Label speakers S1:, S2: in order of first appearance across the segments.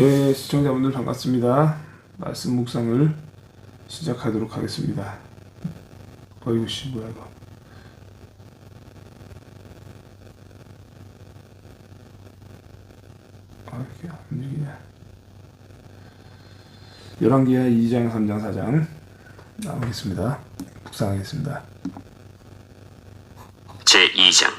S1: 예, 시청자분들 반갑습니다. 말씀 묵상을 시작하도록 하겠습니다. 어이구 씨 뭐야 이거. 이렇게 안 움직이냐. 열왕기하 2장 3장 4장 나오겠습니다. 묵상하겠습니다.
S2: 제2장.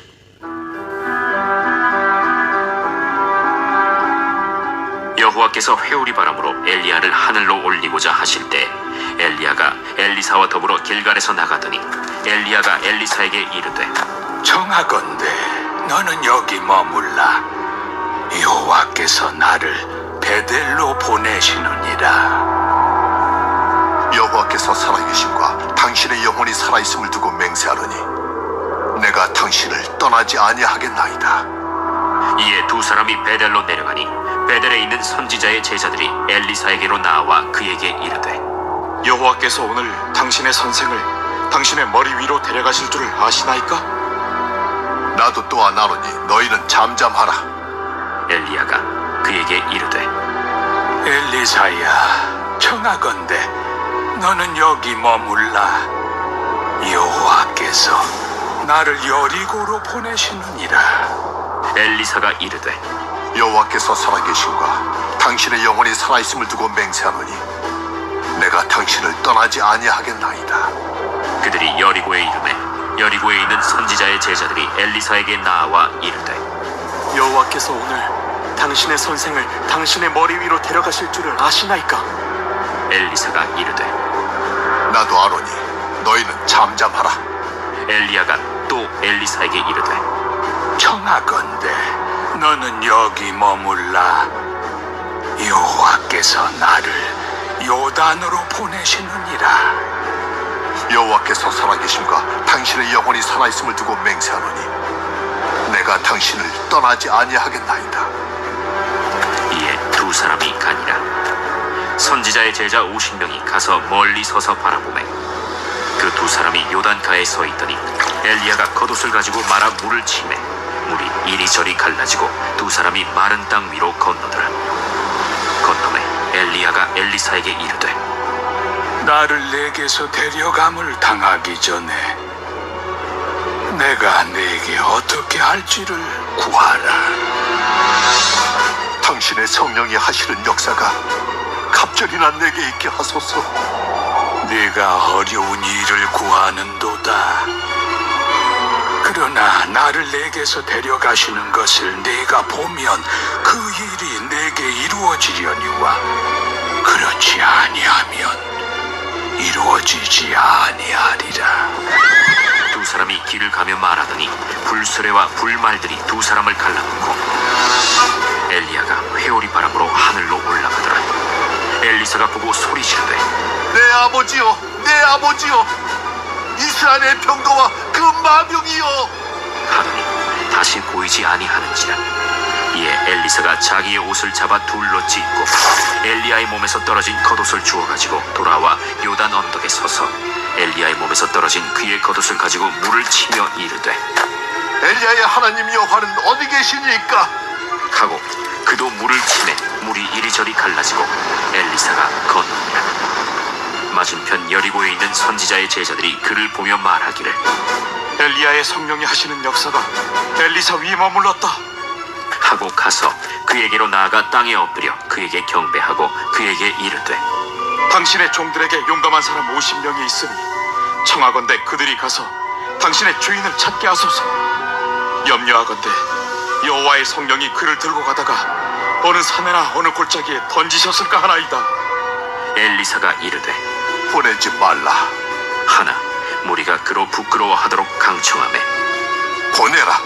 S2: 여호와께서 회오리 바람으로 엘리야를 하늘로 올리고자 하실 때 엘리야가 엘리사와 더불어 길갈에서 나가더니 엘리야가 엘리사에게 이르되
S3: 청하건대 너는 여기 머물라. 여호와께서 나를 베델로 보내시느니라.
S4: 여호와께서 살아계심과 당신의 영혼이 살아있음을 두고 맹세하노니 내가 당신을 떠나지 아니하겠나이다.
S2: 이에 두 사람이 베델로 내려가니 베델에 있는 선지자의 제자들이 엘리사에게로 나와 그에게 이르되
S5: 여호와께서 오늘 당신의 선생을 당신의 머리 위로 데려가실 줄을 아시나이까?
S4: 나도 또한 아노니 너희는 잠잠하라.
S2: 엘리야가 그에게 이르되
S3: 엘리사야, 청하건대 너는 여기 머물라. 여호와께서 나를 여리고로 보내시느니라.
S2: 엘리사가 이르되
S4: 여호와께서 살아계심과 당신의 영혼이 살아있음을 두고 맹세하노니 내가 당신을 떠나지 아니하겠나이다.
S2: 그들이 여리고에 이르매 여리고에 있는 선지자의 제자들이 엘리사에게 나와 이르되
S5: 여호와께서 오늘 당신의 선생을 당신의 머리 위로 데려가실 줄을 아시나이까?
S2: 엘리사가 이르되
S4: 나도 아노니 너희는 잠잠하라.
S2: 엘리야가 또 엘리사에게 이르되
S3: 청하건대 너는 여기 머물라. 여호와께서 나를 요단으로 보내시느니라.
S4: 여호와께서 살아계심과 당신의 영혼이 살아있음을 두고 맹세하노니 내가 당신을 떠나지 아니하겠나이다.
S2: 이에 두 사람이 가니라. 선지자의 제자 50명이 가서 멀리 서서 바라보매 그 두 사람이 요단가에 서 있더니 엘리야가 겉옷을 가지고 말아 물을 치매 물이 이리저리 갈라지고 두 사람이 마른 땅 위로 건너더라. 건너매 엘리야가 엘리사에게 이르되
S3: 나를 내게서 데려감을 당하기 전에 내가 내게 어떻게 할지를 구하라.
S4: 당신의 성령이 하시는 역사가 갑절이나 내게 있게 하소서.
S3: 네가 어려운 일을 구하는도다. 그러나 나를 내게서 데려가시는 것을 내가 보면 그 일이 내게 이루어지려니와 그렇지 아니하면 이루어지지 아니하리라.
S2: 두 사람이 길을 가며 말하더니 불수레와 불말들이 두 사람을 갈라놓고 엘리야가 회오리 바람으로 하늘로 올라가더라. 엘리사가 보고 소리 지르되
S4: 내 아버지여, 내 아버지여, 이스라엘의 병거와 그 마병이여.
S2: 하더니 다시 보이지 아니하는지라. 이에 엘리사가 자기의 옷을 잡아 둘러 찢고 엘리야의 몸에서 떨어진 겉옷을 주워가지고 돌아와 요단 언덕에 서서 엘리야의 몸에서 떨어진 그의 겉옷을 가지고 물을 치며 이르되
S4: 엘리야의 하나님 여호와는 어디 계시니까?
S2: 하고 그도 물을 치매 물이 이리저리 갈라지고 엘리사가 건너니라. 맞은편 여리고에 있는 선지자의 제자들이 그를 보며 말하기를
S5: 엘리야의 성령이 하시는 역사가 엘리사 위에 머물렀다.
S2: 하고 가서 그에게로 나아가 땅에 엎드려 그에게 경배하고 그에게 이르되
S5: 당신의 종들에게 용감한 사람 50명이 있으니 청하건대 그들이 가서 당신의 주인을 찾게 하소서. 염려하건대 여호와의 성령이 그를 들고 가다가 어느 산에나 어느 골짜기에 던지셨을까 하나이다.
S2: 엘리사가 이르되
S4: 보내지 말라.
S2: 하나 무리가 그로 부끄러워하도록 강청하매
S4: 보내라.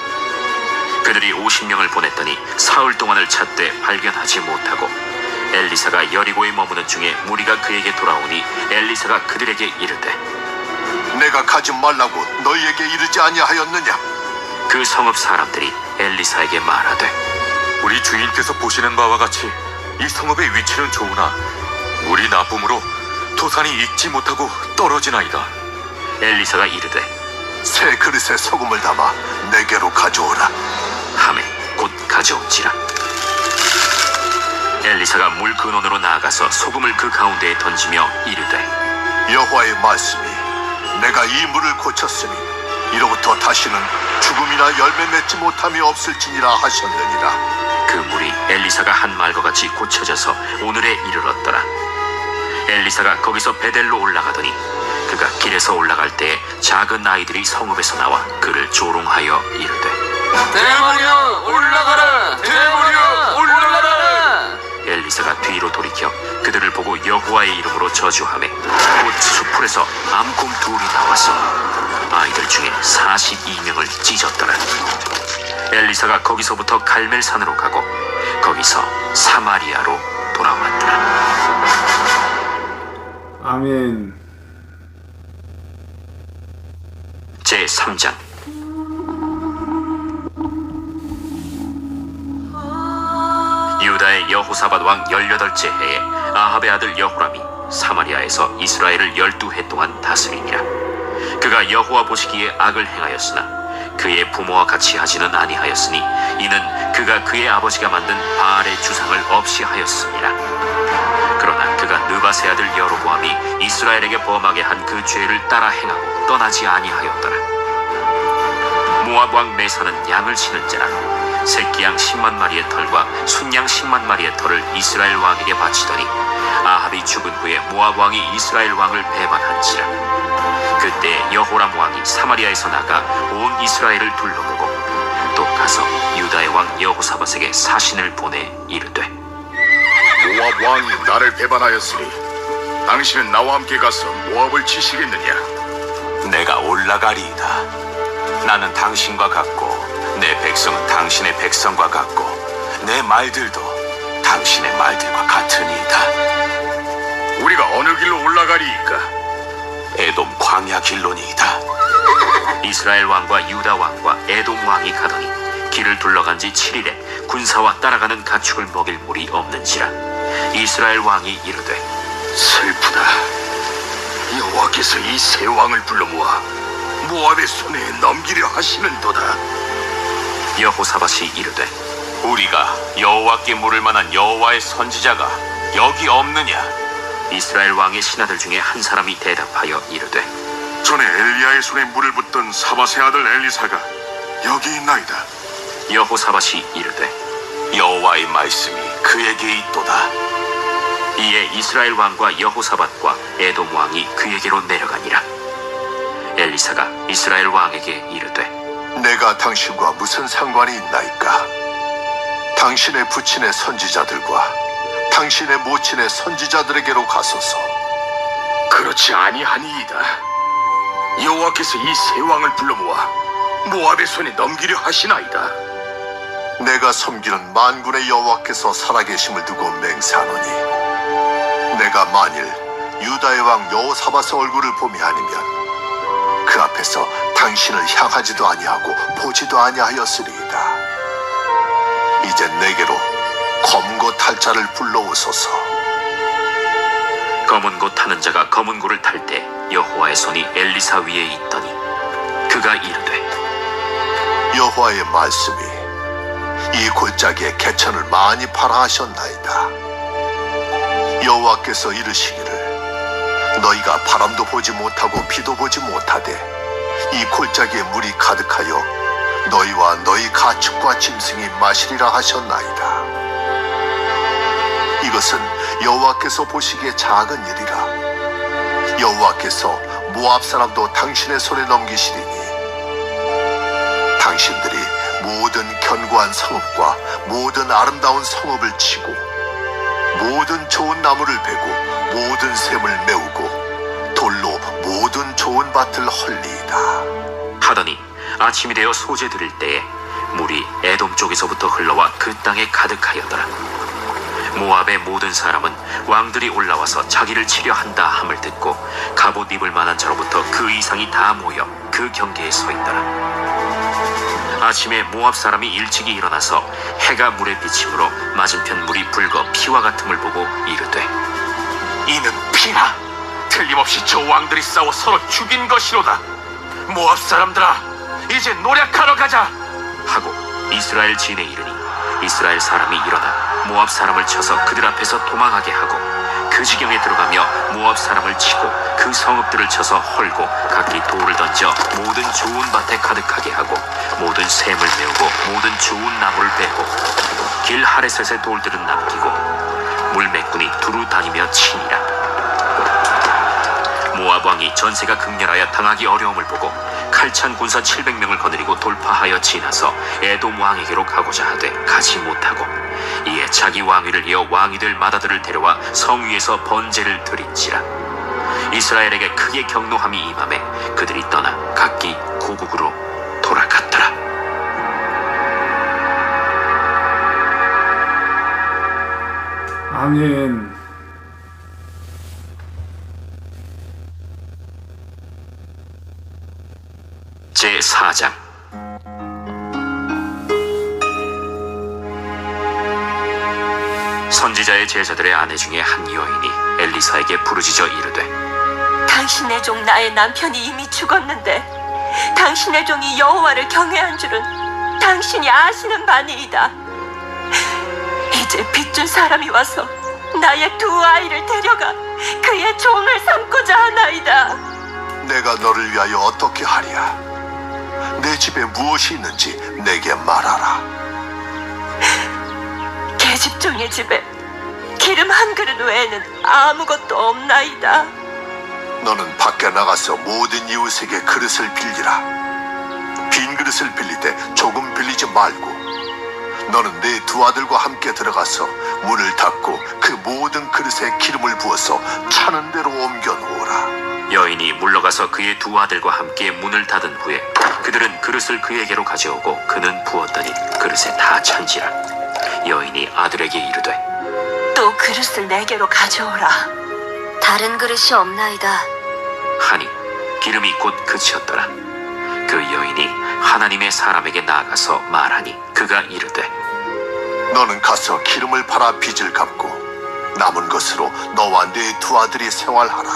S2: 그들이 50명을 보냈더니 사흘 동안을 찾되 발견하지 못하고 엘리사가 여리고에 머무는 중에 무리가 그에게 돌아오니 엘리사가 그들에게 이르되
S4: 내가 가지 말라고 너희에게 이르지 아니하였느냐?
S2: 그 성읍 사람들이 엘리사에게 말하되
S5: 우리 주인께서 보시는 바와 같이 이 성읍의 위치는 좋으나 물이 나쁨으로 토산이 익지 못하고 떨어지나이다.
S2: 엘리사가 이르되
S4: 새 그릇에 소금을 담아 내게로 가져오라.
S2: 하매 곧 가져온지라. 엘리사가 엘리사가 물 근원으로 나아가서 소금을 그 가운데에 던지며 이르되
S4: 여호와의 말씀이 내가 이 물을 고쳤으니 이로부터 다시는 죽음이나 열매 맺지 못함이 없을지니라 하셨느니라.
S2: 그 물이 엘리사가 한 말과 같이 고쳐져서 오늘에 이르렀더라. 엘리사가 거기서 베델로 올라가더니 그가 길에서 올라갈 때에 작은 아이들이 성읍에서 나와 그를 조롱하여 이르되
S6: 대머리여 올라가라! 대머리여 올라가라!
S2: 엘리사가 뒤로 돌이켜 그들을 보고 여호와의 이름으로 저주하매 곧 수풀에서 암곰 둘이 나와서 아이들 중에 42명을 찢었더라. 엘리사가 거기서부터 갈멜산으로 가고 거기서 사마리아로 돌아왔더라.
S1: 아멘.
S2: 제3장. 유다의 여호사밧 왕 18째 해에 아합의 아들 여호람이 사마리아에서 이스라엘을 12해 동안 다스리니라. 그가 여호와 보시기에 악을 행하였으나 그의 부모와 같이 하지는 아니하였으니 이는 그가 그의 아버지가 만든 바알의 주상을 없이 하였습니다. 그러나 그가 느바세 아들 여로보암이 이스라엘에게 범하게 한 그 죄를 따라 행하고 떠나지 아니하였더라. 모압 왕 메사는 양을 치는지라 새끼양 10만 마리의 털과 순양 10만 마리의 털을 이스라엘 왕에게 바치더니 아합이 죽은 후에 모압 왕이 이스라엘 왕을 배반한지라. 그때 여호람 왕이 사마리아에서 나가 온 이스라엘을 둘러보고 또 가서 유다의 왕 여호사밧에게 사신을 보내 이르되
S5: 모압 왕이 나를 배반하였으니 당신은 나와 함께 가서 모압을 치시겠느냐?
S7: 내가 올라가리이다. 나는 당신과 같고 내 백성은 당신의 백성과 같고 내 말들도 당신의 말들과 같으니이다.
S5: 우리가 어느 길로 올라가리이까?
S7: 에돔 광야 길로니이다.
S2: 이스라엘 왕과 유다 왕과 에돔 왕이 가더니 길을 둘러간 지 7일에 군사와 따라가는 가축을 먹일 물이 없는지라. 이스라엘 왕이 이르되
S3: 슬프다. 여호와께서 이 세 왕을 불러 모아 모압의 손에 넘기려 하시는도다.
S2: 여호사밧이 이르되
S7: 우리가 여호와께 물을 만한 여호와의 선지자가 여기 없느냐?
S2: 이스라엘 왕의 신하들 중에 한 사람이 대답하여 이르되
S3: 전에 엘리야의 손에 물을 붓던 사밧의 아들 엘리사가 여기 있나이다.
S2: 여호사밧이 이르되
S7: 여호와의 말씀이 그에게 있도다.
S2: 이에 이스라엘 왕과 여호사밧과 에돔 왕이 그에게로 내려가니라. 엘리사가 이스라엘 왕에게 이르되
S4: 내가 당신과 무슨 상관이 있나이까? 당신의 부친의 선지자들과 당신의 모친의 선지자들에게로 가소서.
S3: 그렇지 아니하니이다. 여호와께서 이 세 왕을 불러 모아 모압의 손에 넘기려 하시나이다.
S4: 내가 섬기는 만군의 여호와께서 살아계심을 두고 맹세하노니 내가 만일 유다의 왕 여호사밧의 얼굴을 봄이 아니면 그 앞에서 당신을 향하지도 아니하고 보지도 아니하였으리이다. 이제 내게로 검은 고 탈 자를 불러오소서.
S2: 검은 고 타는 자가 검은 고를 탈 때 여호와의 손이 엘리사 위에 있더니 그가 이르되
S4: 여호와의 말씀이 이 골짜기에 개천을 많이 팔아 하셨나이다. 여호와께서 이르시기를 너희가 바람도 보지 못하고 비도 보지 못하되 이 골짜기에 물이 가득하여 너희와 너희 가축과 짐승이 마시리라 하셨나이다. 이것은 여호와께서 보시기에 작은 일이라. 여호와께서 모압 사람도 당신의 손에 넘기시리니 당신들이 모든 견고한 성읍과 모든 아름다운 성읍을 치고 모든 좋은 나무를 베고 모든 샘을 메우고 돌로 모든 좋은 밭을 헐리이다.
S2: 하더니 아침이 되어 소재 드릴 때에 물이 에돔 쪽에서부터 흘러와 그 땅에 가득하였더라. 모압의 모든 사람은 왕들이 올라와서 자기를 치려 한다 함을 듣고 갑옷 입을 만한 자로부터 그 이상이 다 모여 그 경계에 서 있더라. 아침에 모압 사람이 일찍이 일어나서 해가 물에 비침으로 맞은편 물이 붉어 피와 같음을 보고 이르되
S5: 이는 피나 틀림없이 저 왕들이 싸워 서로 죽인 것이로다. 모압 사람들아, 이제 노력하러 가자.
S2: 하고 이스라엘 진에 이르니 이스라엘 사람이 일어나 모압 사람을 쳐서 그들 앞에서 도망하게 하고 그 지경에 들어가며 모압 사람을 치고 그 성읍들을 쳐서 헐고 각기 돌을 던져 모든 좋은 밭에 가득하게 하고 모든 샘을 메우고 모든 좋은 나무를 베고 길 하레셋의 돌들은 남기고 물매꾼이 두루 다니며 치니라. 모압 왕이 전세가 극렬하여 당하기 어려움을 보고 칼찬 군사 700명을 거느리고 돌파하여 지나서 에돔 왕에게로 가고자 하되 가지 못하고 이에 자기 왕위를 이어 왕이들 마다들을 데려와 성 위에서 번제를 드린지라. 이스라엘에게 크게 경노함이 임하매 그들이 떠나 각기 고국으로 돌아갔더라.
S1: 아멘.
S2: 제4장. 선지자의 제자들의 아내 중에 한 여인이 엘리사에게 부르짖어 이르되
S8: 당신의 종 나의 남편이 이미 죽었는데 당신의 종이 여호와를 경외한 줄은 당신이 아시는 바니이다. 이제 빚준 사람이 와서 나의 두 아이를 데려가 그의 종을 삼고자 하나이다.
S4: 내가 너를 위하여 어떻게 하랴? 내 집에 무엇이 있는지 내게 말하라.
S8: 계집종의 집에 기름 한 그릇 외에는 아무것도 없나이다.
S4: 너는 밖에 나가서 모든 이웃에게 그릇을 빌리라. 빈 그릇을 빌리되 조금 빌리지 말고 너는 네 두 아들과 함께 들어가서 문을 닫고 그 모든 그릇에 기름을 부어서 차는 대로 옮겨 놓으라.
S2: 여인이 물러가서 그의 두 아들과 함께 문을 닫은 후에 그들은 그릇을 그에게로 가져오고 그는 부었더니 그릇에 다 찬지라. 여인이 아들에게 이르되
S8: 또 그릇을 내게로 가져오라. 다른 그릇이 없나이다.
S2: 하니 기름이 곧 그치었더라. 그 여인이 하나님의 사람에게 나아가서 말하니 그가 이르되
S4: 너는 가서 기름을 팔아 빚을 갚고 남은 것으로 너와 네 두 아들이 생활하라.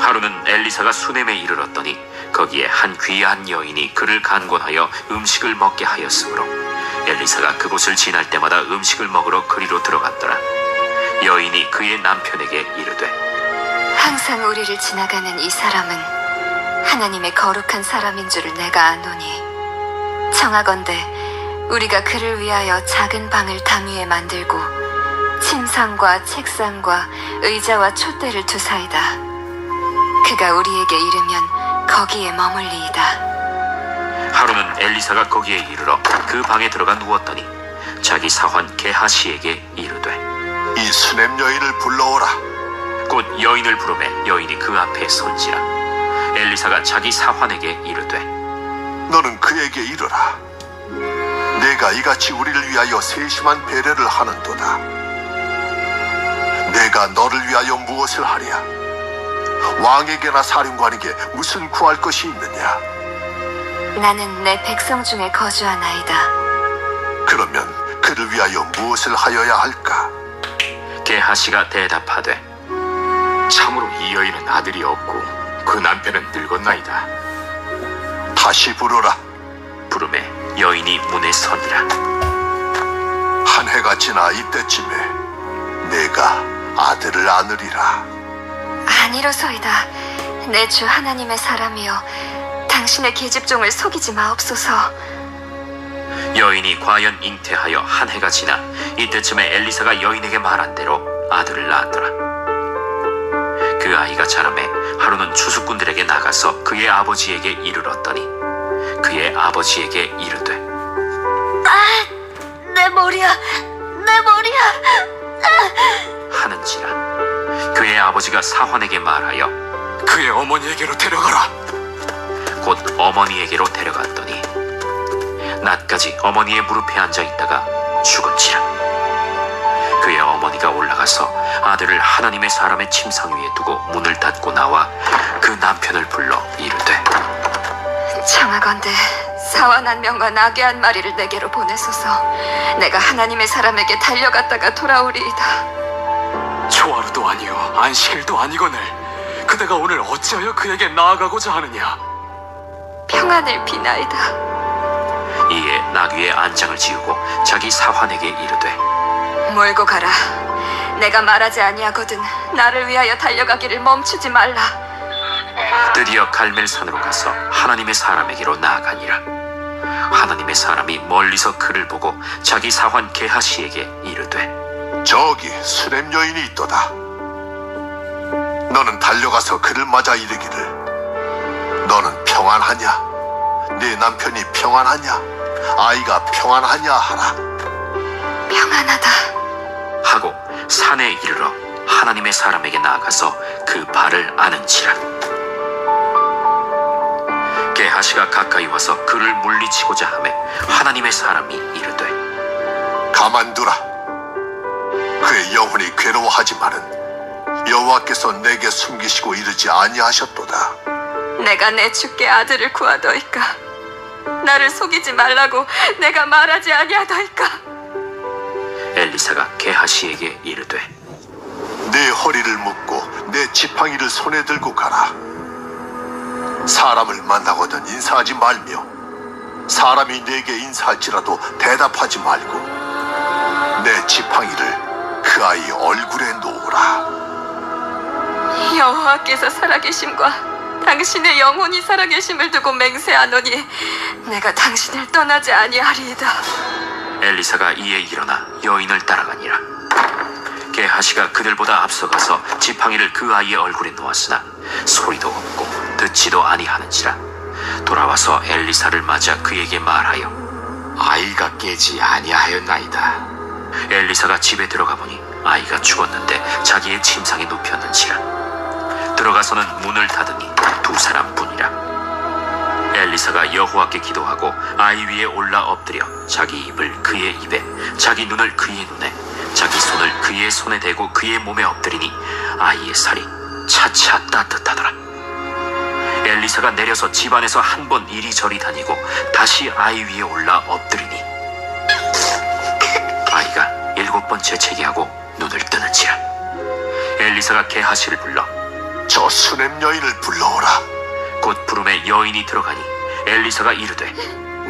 S2: 하루는 엘리사가 수넴에 이르렀더니 거기에 한 귀한 여인이 그를 간곤하여 음식을 먹게 하였으므로 엘리사가 그곳을 지날 때마다 음식을 먹으러 그리로 들어갔더라. 여인이 그의 남편에게 이르되
S9: 항상 우리를 지나가는 이 사람은 하나님의 거룩한 사람인 줄을 내가 아노니 청하건대 우리가 그를 위하여 작은 방을 담 위에 만들고 침상과 책상과 의자와 촛대를 두사이다. 그가 우리에게 이르면 거기에 머물리이다.
S2: 하루는 엘리사가 거기에 이르러 그 방에 들어가 누웠더니 자기 사환 게하시에게 이르되
S4: 이 수넴 여인을 불러오라.
S2: 곧 여인을 부르매 여인이 그 앞에 선지라. 엘리사가 자기 사환에게 이르되
S4: 너는 그에게 이르라. 내가 이같이 우리를 위하여 세심한 배려를 하는도다. 내가 너를 위하여 무엇을 하랴? 왕에게나 사령관에게 무슨 구할 것이 있느냐?
S9: 나는 내 백성 중에 거주하나이다.
S4: 그러면 그를 위하여 무엇을 하여야 할까?
S2: 게하시가 대답하되
S3: 참으로 이 여인은 아들이 없고 그 남편은 늙었나이다.
S4: 다시 부르라.
S2: 부르매 여인이 문에 서니라.
S4: 한 해가 지나 이때쯤에 내가 아들을 안으리라.
S9: 아니로소이다. 내 주 하나님의 사람이여 당신의 계집종을 속이지 마옵소서.
S2: 여인이 과연 잉태하여 한 해가 지나 이때쯤에 엘리사가 여인에게 말한 대로 아들을 낳았더라. 그 아이가 자라매 하루는 추수꾼들에게 나가서 그의 아버지에게 이르렀더니 그의 아버지에게 이르되
S8: 내 머리야, 내 머리야.
S2: 하는지라. 그의 아버지가 사환에게 말하여
S3: 그의 어머니에게로 데려가라.
S2: 곧 어머니에게로 데려갔더니 낮까지 어머니의 무릎에 앉아 있다가 죽은지라. 그의 어머니가 올라가서 아들을 하나님의 사람의 침상 위에 두고 문을 닫고 나와 그 남편을 불러 이르되
S9: 청하건대 사원 한 명과 나귀 한 마리를 내게로 보내소서. 내가 하나님의 사람에게 달려갔다가 돌아오리이다.
S5: 초하루도 아니요 안식일도 아니거늘 그대가 오늘 어찌하여 그에게 나아가고자 하느냐?
S9: 평안을 비나이다.
S2: 이에 나귀의 안장을 지우고 자기 사환에게 이르되
S9: 몰고 가라. 내가 말하지 아니하거든 나를 위하여 달려가기를 멈추지 말라.
S2: 드디어 갈멜산으로 가서 하나님의 사람에게로 나아가니라. 하나님의 사람이 멀리서 그를 보고 자기 사환 게하시에게 이르되
S4: 저기 수렘 여인이 있도다. 너는 달려가서 그를 맞아 이르기를 너는 평안하냐? 네 남편이 평안하냐? 아이가 평안하냐 하라.
S9: 평안하다.
S2: 하고 산에 이르러 하나님의 사람에게 나아가서 그 발을 아는지라. 게하시가 가까이 와서 그를 물리치고자 하매 하나님의 사람이 이르되
S4: 가만두라. 그의 영혼이 괴로워하지만은 여호와께서 내게 숨기시고 이르지 아니하셨도다.
S9: 내가 내 주께 아들을 구하더이까. 나를 속이지 말라고 내가 말하지 아니하더이까.
S2: 엘리사가 게하시에게 이르되
S4: 네 허리를 묶고 내 지팡이를 손에 들고 가라. 사람을 만나거든 인사하지 말며 사람이 내게 인사할지라도 대답하지 말고 내 지팡이를 그 아이 얼굴에 놓으라.
S9: 여호와께서 살아계심과 당신의 영혼이 살아계심을 두고 맹세하노니 내가 당신을 떠나지 아니하리이다.
S2: 엘리사가 이에 일어나 여인을 따라가니라. 게하시가 그들보다 앞서가서 지팡이를 그 아이의 얼굴에 놓았으나 소리도 없고 듣지도 아니하는지라. 돌아와서 엘리사를 맞아 그에게 말하여
S3: 아이가 깨지 아니하였나이다.
S2: 엘리사가 집에 들어가 보니 아이가 죽었는데 자기의 침상에 눕혔는지라. 들어가서는 문을 닫으니 두 사람뿐이라. 엘리사가 여호와께 기도하고 아이 위에 올라 엎드려 자기 입을 그의 입에 자기 눈을 그의 눈에 자기 손을 그의 손에 대고 그의 몸에 엎드리니 아이의 살이 차차 따뜻하더라. 엘리사가 내려서 집안에서 한 번 이리저리 다니고 다시 아이 위에 올라 엎드리니 아이가 7번 재채기하고 눈을 뜨는지라. 엘리사가 게하시를 불러
S4: 저 수렘 여인을 불러오라.
S2: 곧 부름에 여인이 들어가니 엘리사가 이르되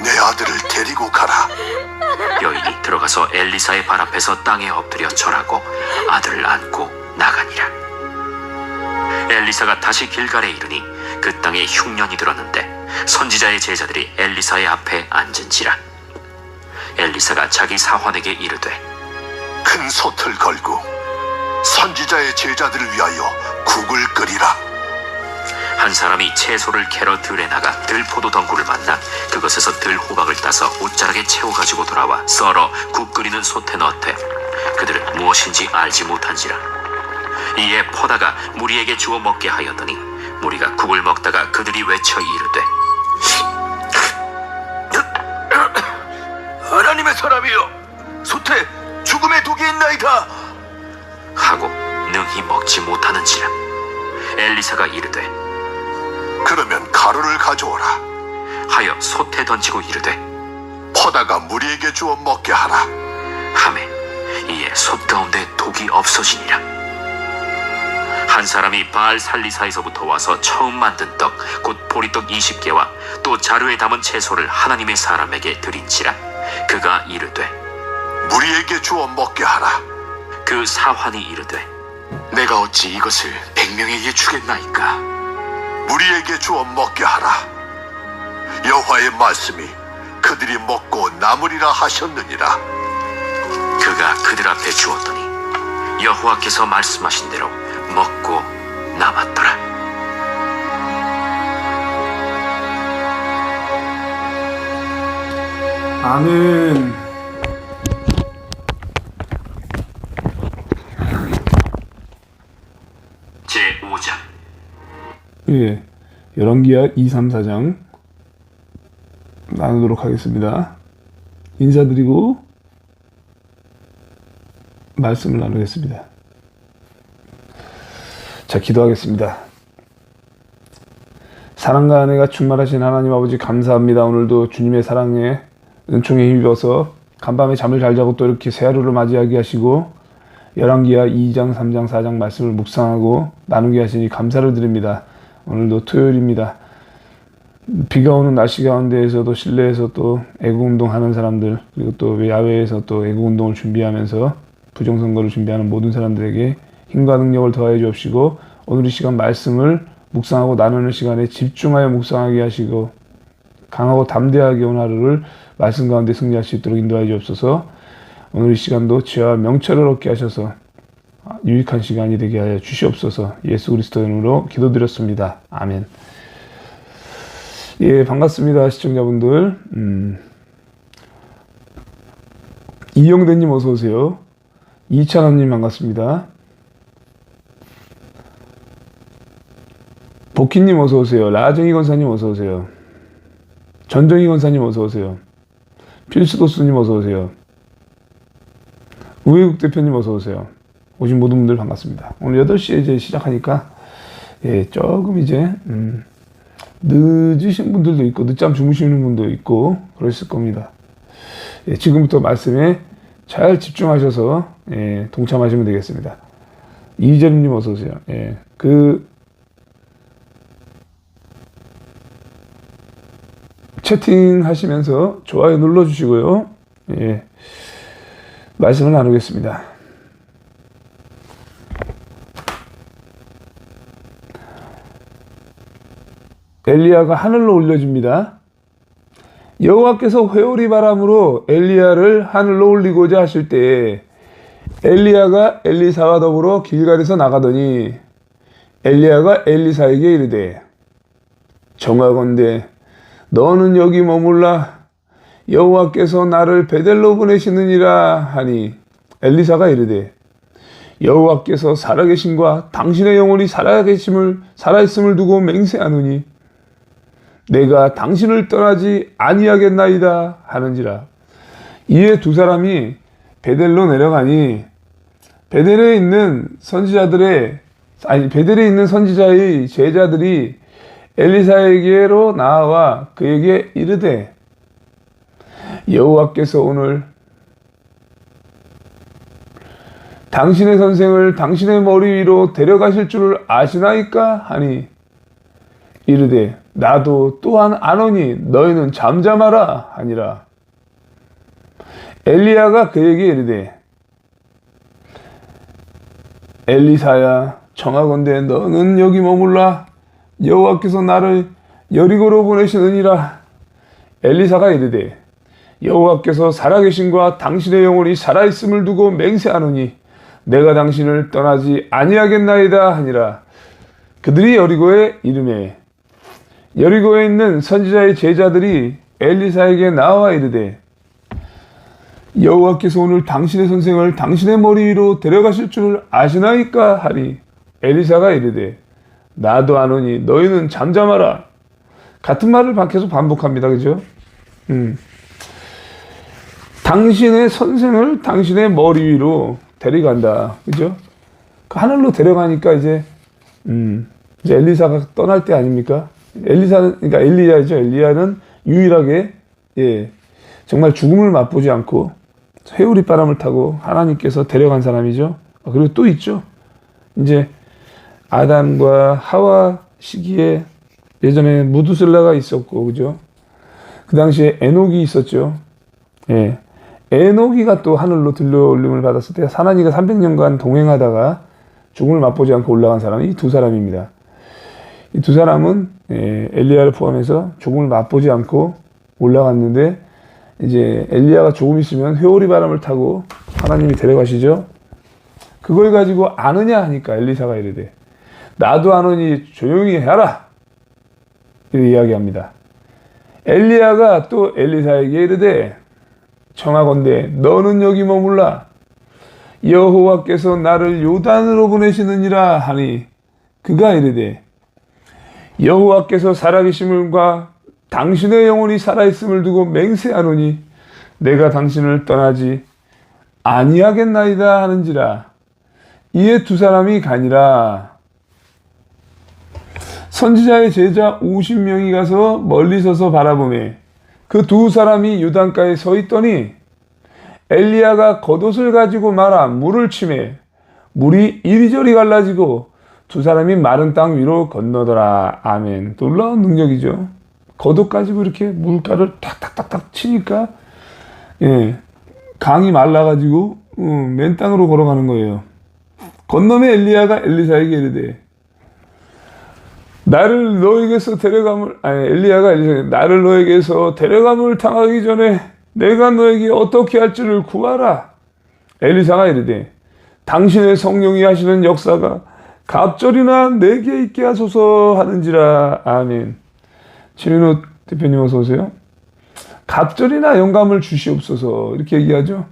S4: 내 아들을 데리고 가라.
S2: 여인이 들어가서 엘리사의 발 앞에서 땅에 엎드려 절하고 아들을 안고 나가니라. 엘리사가 다시 길갈에 이르니 그 땅에 흉년이 들었는데 선지자의 제자들이 엘리사의 앞에 앉은지라. 엘리사가 자기 사환에게 이르되
S4: 큰 솥을 걸고 선지자의 제자들을 위하여 국을 끓이라.
S2: 한 사람이 채소를 캐러 들에 나가 들포도 덩굴을 만나 그것에서 들호박을 따서 옷자락에 채워가지고 돌아와 썰어 국 끓이는 솥에 넣되 그들은 무엇인지 알지 못한지라. 이에 퍼다가 무리에게 주어 먹게 하였더니 무리가 국을 먹다가 그들이 외쳐 이르되
S3: 하나님의 사람이여, 솥에 죽음의 독이 있나이다.
S2: 하고 능히 먹지 못하는지라. 엘리사가 이르되
S4: 그러면 가루를 가져오라.
S2: 하여 솥에 던지고 이르되
S4: 퍼다가 무리에게 주어 먹게 하라.
S2: 하매 이에 솥 가운데 독이 없어지니라. 한 사람이 바알 살리사에서부터 와서 처음 만든 떡 곧 보리떡 20개와 또 자루에 담은 채소를 하나님의 사람에게 드린지라. 그가 이르되
S4: 무리에게 주어 먹게 하라.
S2: 그 사환이 이르되
S3: 내가 어찌 이것을 100명에게 주겠나이까?
S4: 무리에게 주어 먹게 하라. 여호와의 말씀이 그들이 먹고 남으리라 하셨느니라.
S2: 그가 그들 앞에 주었더니 여호와께서 말씀하신 대로 먹고 남았더라.
S1: 아멘.
S2: 제5장
S1: 예, 열왕기하 2, 3, 4장 나누도록 하겠습니다. 인사드리고 말씀을 나누겠습니다. 자, 기도하겠습니다. 사랑과 은혜가 충만하신 하나님 아버지 감사합니다. 오늘도 주님의 사랑에 은총에 힘입어서 간밤에 잠을 잘 자고 또 이렇게 새 하루를 맞이하게 하시고 열왕기하 2장, 3장, 4장 말씀을 묵상하고 나누게 하시니 감사를 드립니다. 오늘도 토요일입니다. 비가 오는 날씨 가운데에서도 실내에서 또 애국운동 하는 사람들, 그리고 또 야외에서 또 애국운동을 준비하면서 부정선거를 준비하는 모든 사람들에게 힘과 능력을 더하여 주옵시고, 오늘 이 시간 말씀을 묵상하고 나누는 시간에 집중하여 묵상하게 하시고 강하고 담대하게 오늘 하루를 말씀 가운데 승리할 수 있도록 인도하여 주옵소서. 오늘 이 시간도 지혜와 명철을 얻게 하셔서 유익한 시간이 되게 하여 주시옵소서. 예수 그리스도의 이름으로 기도드렸습니다. 아멘. 예, 반갑습니다, 시청자분들. 이영대님 어서 오세요. 이찬원님 반갑습니다. 복희님 어서 오세요. 라정희 권사님 어서 오세요. 전정희 권사님 어서 오세요. 필수도스님 어서 오세요. 우회국 대표님 어서 오세요. 오신 모든 분들 반갑습니다. 오늘 8시에 이제 시작하니까 예, 조금 이제 늦으신 분들도 있고 늦잠 주무시는 분도 있고 그러실 겁니다. 예, 지금부터 말씀에 잘 집중하셔서 예, 동참하시면 되겠습니다. 이재림님 어서 오세요. 예, 채팅하시면서 좋아요 눌러주시고요. 예, 말씀을 나누겠습니다. 엘리야가 하늘로 올려집니다. 여호와께서 회오리 바람으로 엘리야를 하늘로 올리고자 하실 때에 엘리야가 엘리사와 더불어 길갈에서 나가더니 엘리야가 엘리사에게 이르되 정하건대 너는 여기 머물라 여호와께서 나를 베델로 보내시느니라 하니 엘리사가 이르되 여호와께서 살아계심과 당신의 영혼이 살아있음을 두고 맹세하노니 내가 당신을 떠나지 아니하겠나이다 하는지라. 이에 두 사람이 베델로 내려가니 베델에 있는 선지자의 제자들이 엘리사에게로 나와 그에게 이르되 여호와께서 오늘 당신의 선생을 당신의 머리 위로 데려가실 줄을 아시나이까 하니 이르되 나도 또한 아노니 너희는 잠잠하라 하니라. 엘리야가 그에게 이르되 엘리사야 청하건대 너는 여기 머물라 여호와께서 나를 여리고로 보내시느니라. 엘리사가 이르되 여호와께서 살아계신과 당신의 영혼이 살아있음을 두고 맹세하노니 내가 당신을 떠나지 아니하겠나이다 하니라. 그들이 여리고에 이르매 여리고에 있는 선지자의 제자들이 엘리사에게 나와 이르되 여호와께서 오늘 당신의 선생을 당신의 머리 위로 데려가실 줄 아시나이까 하니 엘리사가 이르되 나도 아노니 너희는 잠잠하라. 같은 말을 계속 반복합니다. 그죠? 당신의 선생을 당신의 머리 위로 데려간다. 그죠? 하늘로 데려가니까 이제 엘리사가 떠날 때 아닙니까? 그러니까 엘리야죠. 엘리야는 유일하게 정말 죽음을 맛보지 않고 회오리 바람을 타고 하나님께서 데려간 사람이죠. 그리고 또 있죠. 이제 아담과 하와 시기에 예전에 무두슬라가 있었고, 그죠? 그 당시에 에녹이 있었죠. 예. 에녹이가 또 하늘로 들려올림을 받았을 때 하나님과 300년간 동행하다가 죽음을 맛보지 않고 올라간 사람이 이 두 사람입니다. 이 두 사람은 엘리야를 포함해서 죽음을 맛보지 않고 올라갔는데 이제 엘리야가 조금 있으면 회오리 바람을 타고 하나님이 데려가시죠. 그걸 가지고 아느냐 하니까 엘리사가 이르되 나도 아노니 조용히 해라 이렇게 이야기합니다. 엘리야가 또 엘리사에게 이르되 청하건대 너는 여기 머물라 여호와께서 나를 요단으로 보내시느니라 하니 그가 이르되 여호와께서 살아계심과 당신의 영혼이 살아있음을 두고 맹세하노니 내가 당신을 떠나지 아니하겠나이다 하는지라. 이에 두 사람이 가니라. 선지자의 제자 50명이 가서 멀리 서서 바라보매 그 두 사람이 요단가에 서 있더니 엘리야가 겉옷을 가지고 말아 물을 치매 물이 이리저리 갈라지고 두 사람이 마른 땅 위로 건너더라. 아멘. 놀라운 능력이죠. 겉옷 가지고 이렇게 물가를 탁탁탁탁 치니까 예, 강이 말라가지고 맨 땅으로 걸어가는 거예요. 건너매 엘리야가 엘리사에게 이르되 나를 너에게서 데려감을 엘리야가 엘리사에게 나를 너에게서 데려감을 당하기 전에 내가 너에게 어떻게 할지를 구하라. 엘리사가 이르되 당신의 성령이 하시는 역사가 갑절이나 내게 있게 하소서 하는지라. 아멘. 진윤호 대표님 어서 오세요. 갑절이나 영감을 주시옵소서 이렇게 얘기하죠.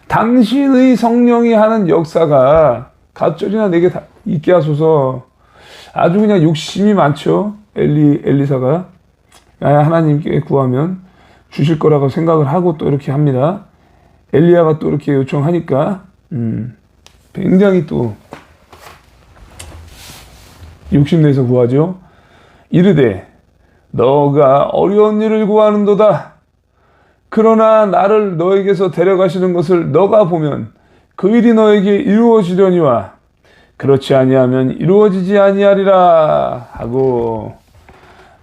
S1: 당신의 성령이 하는 역사가 갑절이나 내게 있게 하소서. 아주 그냥 욕심이 많죠. 엘리사가 하나님께 구하면 주실 거라고 생각을 하고 또 이렇게 합니다. 엘리야가 또 이렇게 요청하니까 굉장히 또 욕심내서 구하죠. 이르되 너가 어려운 일을 구하는도다. 그러나 나를 너에게서 데려가시는 것을 너가 보면 그 일이 너에게 이루어지려니와 그렇지 아니하면 이루어지지 아니하리라 하고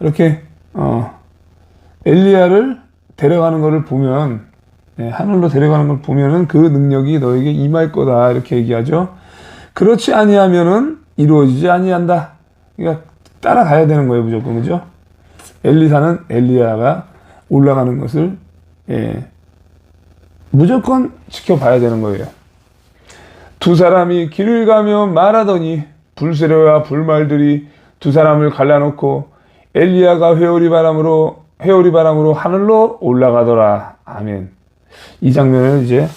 S1: 이렇게 엘리야를 데려가는 것을 보면 하늘로 데려가는 걸 보면은 그 능력이 너에게 임할 거다 이렇게 얘기하죠. 그렇지 아니하면은 이루어지지 아니한다. 그러니까 따라가야 되는 거예요, 무조건. 그죠? 엘리사는 엘리야가 올라가는 것을 무조건 지켜봐야 되는 거예요. 두 사람이 길을 가며 말하더니 불세례와 불말들이 두 사람을 갈라놓고 엘리야가 회오리 바람으로 하늘로 올라가더라. 아멘. 이 장면을 이제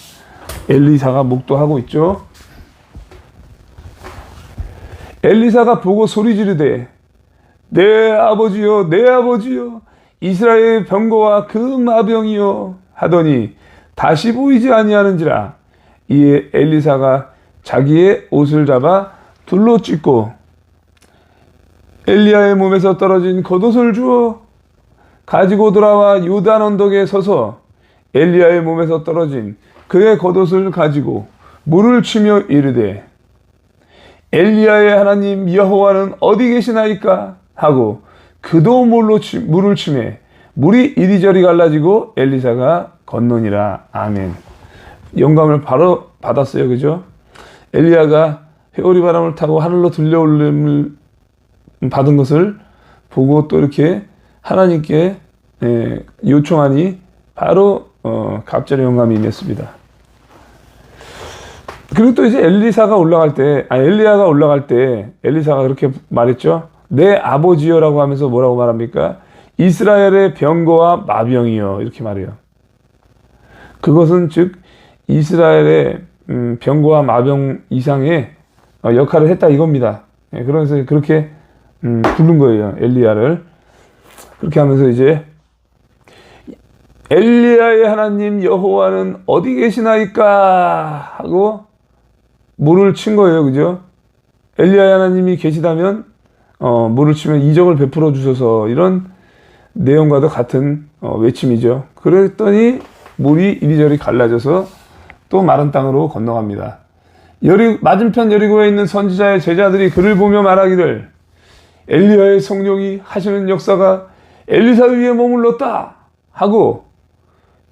S1: 엘리사가 목도하고 있죠. 엘리사가 보고 소리 지르되 내 아버지여 내 아버지여 이스라엘의 병거와 그 마병이여 하더니 다시 보이지 아니하는지라. 이에 엘리사가 자기의 옷을 잡아 둘로 찢고 엘리야의 몸에서 떨어진 겉옷을 주어 가지고 돌아와 요단 언덕에 서서 엘리야의 몸에서 떨어진 그의 겉옷을 가지고 물을 치며 이르되 엘리야의 하나님 여호와는 어디 계시나이까 하고 그도 물을 치매 물이 이리저리 갈라지고 엘리사가 건너니라. 아멘. 영감을 바로 받았어요. 그죠? 엘리야가 회오리 바람을 타고 하늘로 들려올림을 받은 것을 보고 또 이렇게 하나님께 요청하니 바로 갑절의 영감이 임했습니다. 그리고 또 이제 엘리야가 올라갈 때 엘리사가 그렇게 말했죠. 내 아버지여라고 하면서 뭐라고 말합니까? 이스라엘의 병거와 마병이여 이렇게 말해요. 그것은 즉 이스라엘의 병거와 마병 이상의 역할을 했다 이겁니다. 그래서 그렇게 부른 거예요. 엘리야를. 그렇게 하면서 이제 엘리야의 하나님 여호와는 어디 계시나이까 하고 물을 친 거예요. 그죠? 엘리야의 하나님이 계시다면 물을 치면 이적을 베풀어 주셔서 이런 내용과도 같은 외침이죠. 그랬더니 물이 이리저리 갈라져서 또 마른 땅으로 건너갑니다. 맞은편 여리고에 있는 선지자의 제자들이 그를 보며 말하기를 엘리야의 성령이 하시는 역사가 엘리사 위에 머물렀다 하고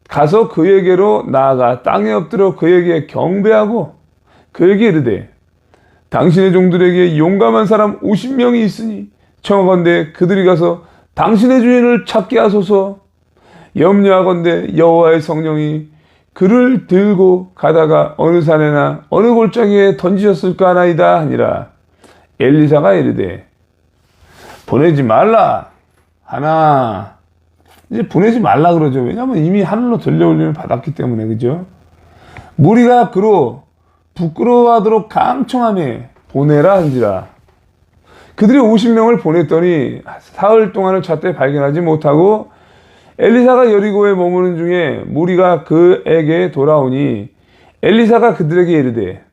S1: 가서 그에게로 나아가 땅에 엎드려 그에게 경배하고 그에게 이르되 당신의 종들에게 용감한 사람 50명이 있으니 청하건대 그들이 가서 당신의 주인을 찾게 하소서. 염려하건대 여호와의 성령이 그를 들고 가다가 어느 산에나 어느 골짜기에 던지셨을까 하나이다 하니라. 엘리사가 이르되 보내지 말라 하나. 이제 보내지 말라 그러죠. 왜냐하면 이미 하늘로 들려올림을 받았기 때문에. 그죠? 무리가 그로 부끄러워하도록 감청하며 보내라 한지라. 그들이 50명을 보냈더니 사흘 동안을 찾되 발견하지 못하고 엘리사가 여리고에 머무는 중에 무리가 그에게 돌아오니 엘리사가 그들에게 이르되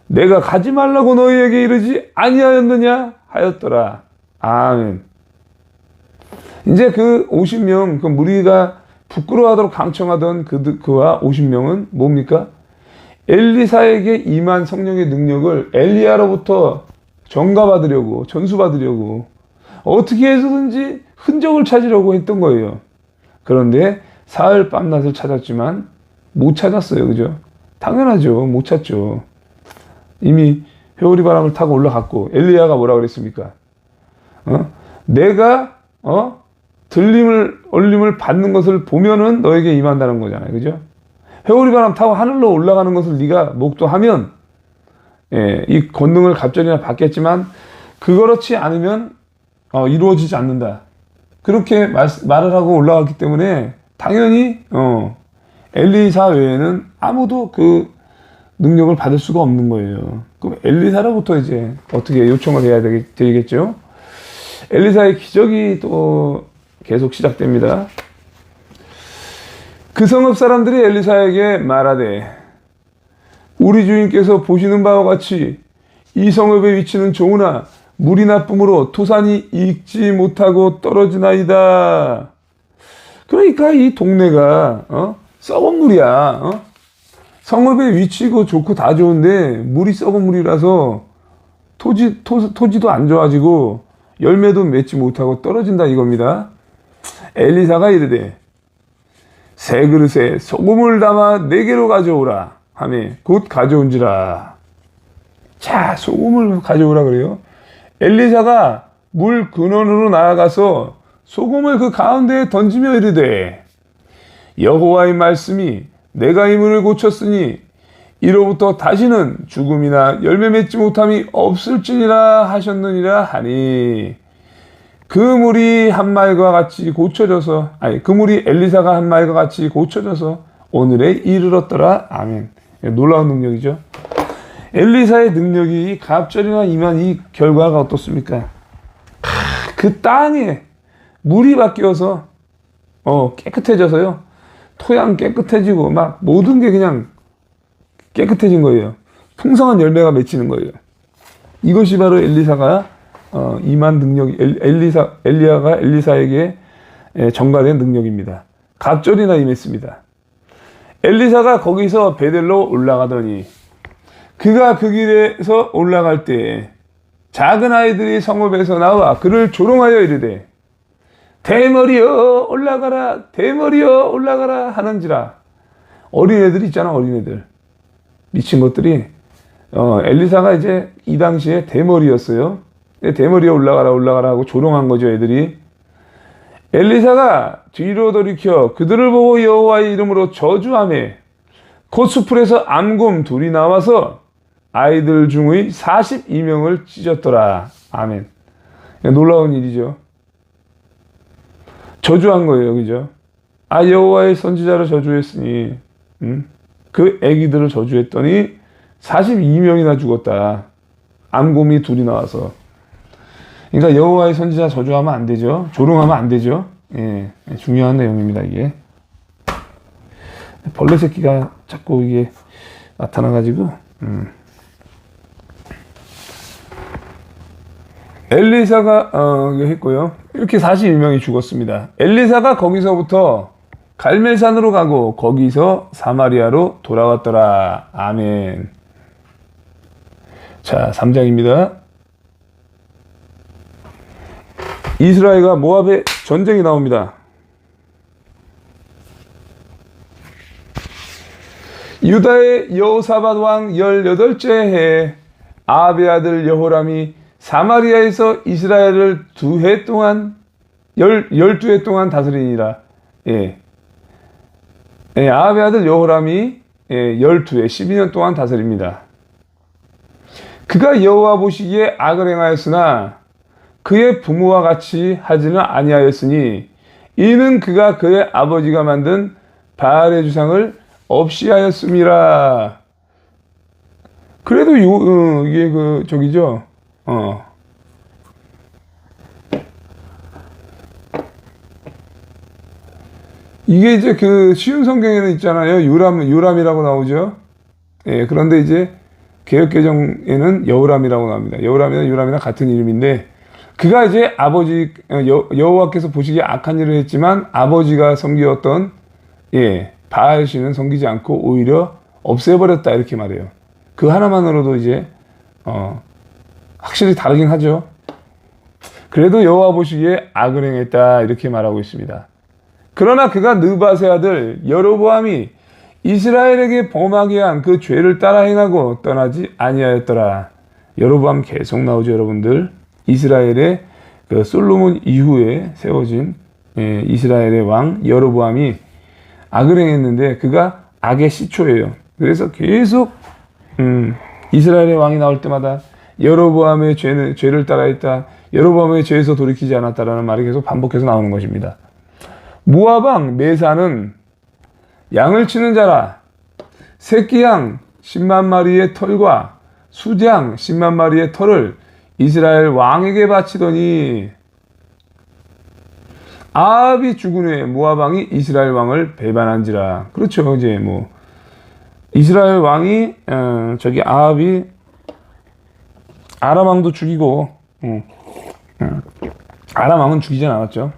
S1: 내가 가지 말라고 너희에게 이르지 아니하였느냐 하였더라. 아멘. 이제 그 50명, 그 무리가 부끄러워하도록 강청하던 그와 50명은 뭡니까? 엘리사에게 임한 성령의 능력을 엘리야로부터 전가받으려고, 전수받으려고 어떻게 해서든지 흔적을 찾으려고 했던 거예요. 그런데 사흘 밤낮을 찾았지만 못 찾았어요. 그죠? 당연하죠. 못 찾죠. 이미 회오리 바람을 타고 올라갔고, 엘리야가 뭐라 그랬습니까? 내가 들림을 얼림을 받는 것을 보면은 너에게 임한다는 거잖아요. 그죠? 회오리 바람 타고 하늘로 올라가는 것을 네가 목도하면 이 권능을 갑절이나 받겠지만 그렇지 않으면 이루어지지 않는다. 그렇게 말을 하고 올라갔기 때문에 당연히 엘리사 외에는 아무도 그 능력을 받을 수가 없는 거예요. 그럼 엘리사로부터 이제 어떻게 요청을 해야 되겠죠? 엘리사의 기적이 또 계속 시작됩니다. 그 성읍 사람들이 엘리사에게 말하되 우리 주인께서 보시는 바와 같이 이 성읍의 위치는 좋으나 물이 나쁨으로 토산이 익지 못하고 떨어지나이다. 그러니까 이 동네가 썩은 물이야. 성읍의 위치고 좋고 다 좋은데 물이 썩은 물이라서 토지도 안 좋아지고 열매도 맺지 못하고 떨어진다 이겁니다. 엘리사가 이르되 새 그릇에 소금을 담아 4개로 가져오라 하며 곧 가져온지라. 자, 소금을 가져오라 그래요. 엘리사가 물 근원으로 나아가서 소금을 그 가운데에 던지며 이르되 여호와의 말씀이 내가 이 물을 고쳤으니 이로부터 다시는 죽음이나 열매 맺지 못함이 없을지니라 하셨느니라 하니 그 물이 한 말과 같이 고쳐져서 그 물이 엘리사가 한 말과 같이 고쳐져서 오늘에 이르렀더라. 아멘. 놀라운 능력이죠. 엘리사의 능력이 갑절이나 임한 이 결과가 어떻습니까? 그 땅에 물이 바뀌어서 깨끗해져서요. 토양 깨끗해지고 막 모든 게 그냥 깨끗해진 거예요. 풍성한 열매가 맺히는 거예요. 이것이 바로 엘리사가 임한 능력이 엘리야가 엘리사에게 전가된 능력입니다. 갑절이나 임했습니다. 엘리사가 거기서 베델로 올라가더니 그가 그 길에서 올라갈 때 작은 아이들이 성읍에서 나와 그를 조롱하여 이르되 대머리여 올라가라 대머리여 올라가라 하는지라. 어린애들 있잖아. 어린애들 미친 것들이 엘리사가 이제 이 당시에 대머리였어요. 대머리여 올라가라 하고 조롱한 거죠. 애들이. 엘리사가 뒤로 돌이켜 그들을 보고 여호와의 이름으로 저주하매 곧 수풀에서 암곰 둘이 나와서 아이들 중의 42명을 찢었더라. 아멘. 놀라운 일이죠. 저주한 거예요. 그죠? 여호와의 선지자를 저주했으니 그 애기들을 저주했더니 42명이나 죽었다. 암곰이 둘이 나와서. 그러니까 여호와의 선지자 저주하면 안 되죠. 조롱하면 안 되죠. 예, 중요한 내용입니다. 이게 벌레 새끼가 자꾸 이게 나타나가지고 엘리사가 했고요. 이렇게 42명이 죽었습니다. 엘리사가 거기서부터 갈멜산으로 가고 거기서 사마리아로 돌아왔더라. 아멘. 자, 3장입니다. 이스라엘과 모압의 전쟁이 나옵니다. 유다의 여호사밧 왕 18째 해에 아합의 아들 여호람이 사마리아에서 이스라엘을 2해 동안 12해 동안 다스리니라. 아합의 아들 여호람이 12해 12년 동안 다스립니다. 그가 여호와 보시기에 악을 행하였으나 그의 부모와 같이 하지는 아니하였으니 이는 그가 그의 아버지가 만든 바알의 주상을 없이 하였음이라. 그래도 이게 저기죠. 이게 이제 그 쉬운 성경에는 있잖아요. 요람이라고 나오죠. 그런데 이제 개역개정에는 여호람이라고 나옵니다. 여호람이나 요람이나 같은 이름인데 그가 이제 아버지 여호와께서 보시기에 악한 일을 했지만 아버지가 섬기었던 바알 신은 섬기지 않고 오히려 없애버렸다 이렇게 말해요. 그 하나만으로도 이제 확실히 다르긴 하죠. 그래도 여호와 보시기에 악을 행했다 이렇게 말하고 있습니다. 그러나 그가 느밧의 아들 여로보암이 이스라엘에게 범하게 한 그 죄를 따라 행하고 떠나지 아니하였더라. 여로보암 계속 나오죠, 여러분들. 이스라엘의 그 솔로몬 이후에 세워진 이스라엘의 왕 여로보암이 악을 행했는데 그가 악의 시초예요. 그래서 계속 이스라엘의 왕이 나올 때마다 여로보암의 죄를 따라했다. 여로보암의 죄에서 돌이키지 않았다라는 말이 계속 반복해서 나오는 것입니다. 모압 왕 메사는 양을 치는 자라 새끼 양 10만 마리의 털과 수장 10만 마리의 털을 이스라엘 왕에게 바치더니 아합이 죽은 후에 모압 왕이 이스라엘 왕을 배반한지라. 그렇죠. 이제 뭐 이스라엘 왕이 아합이 아람 왕도 죽이고 아람 왕은 죽이진 않았죠.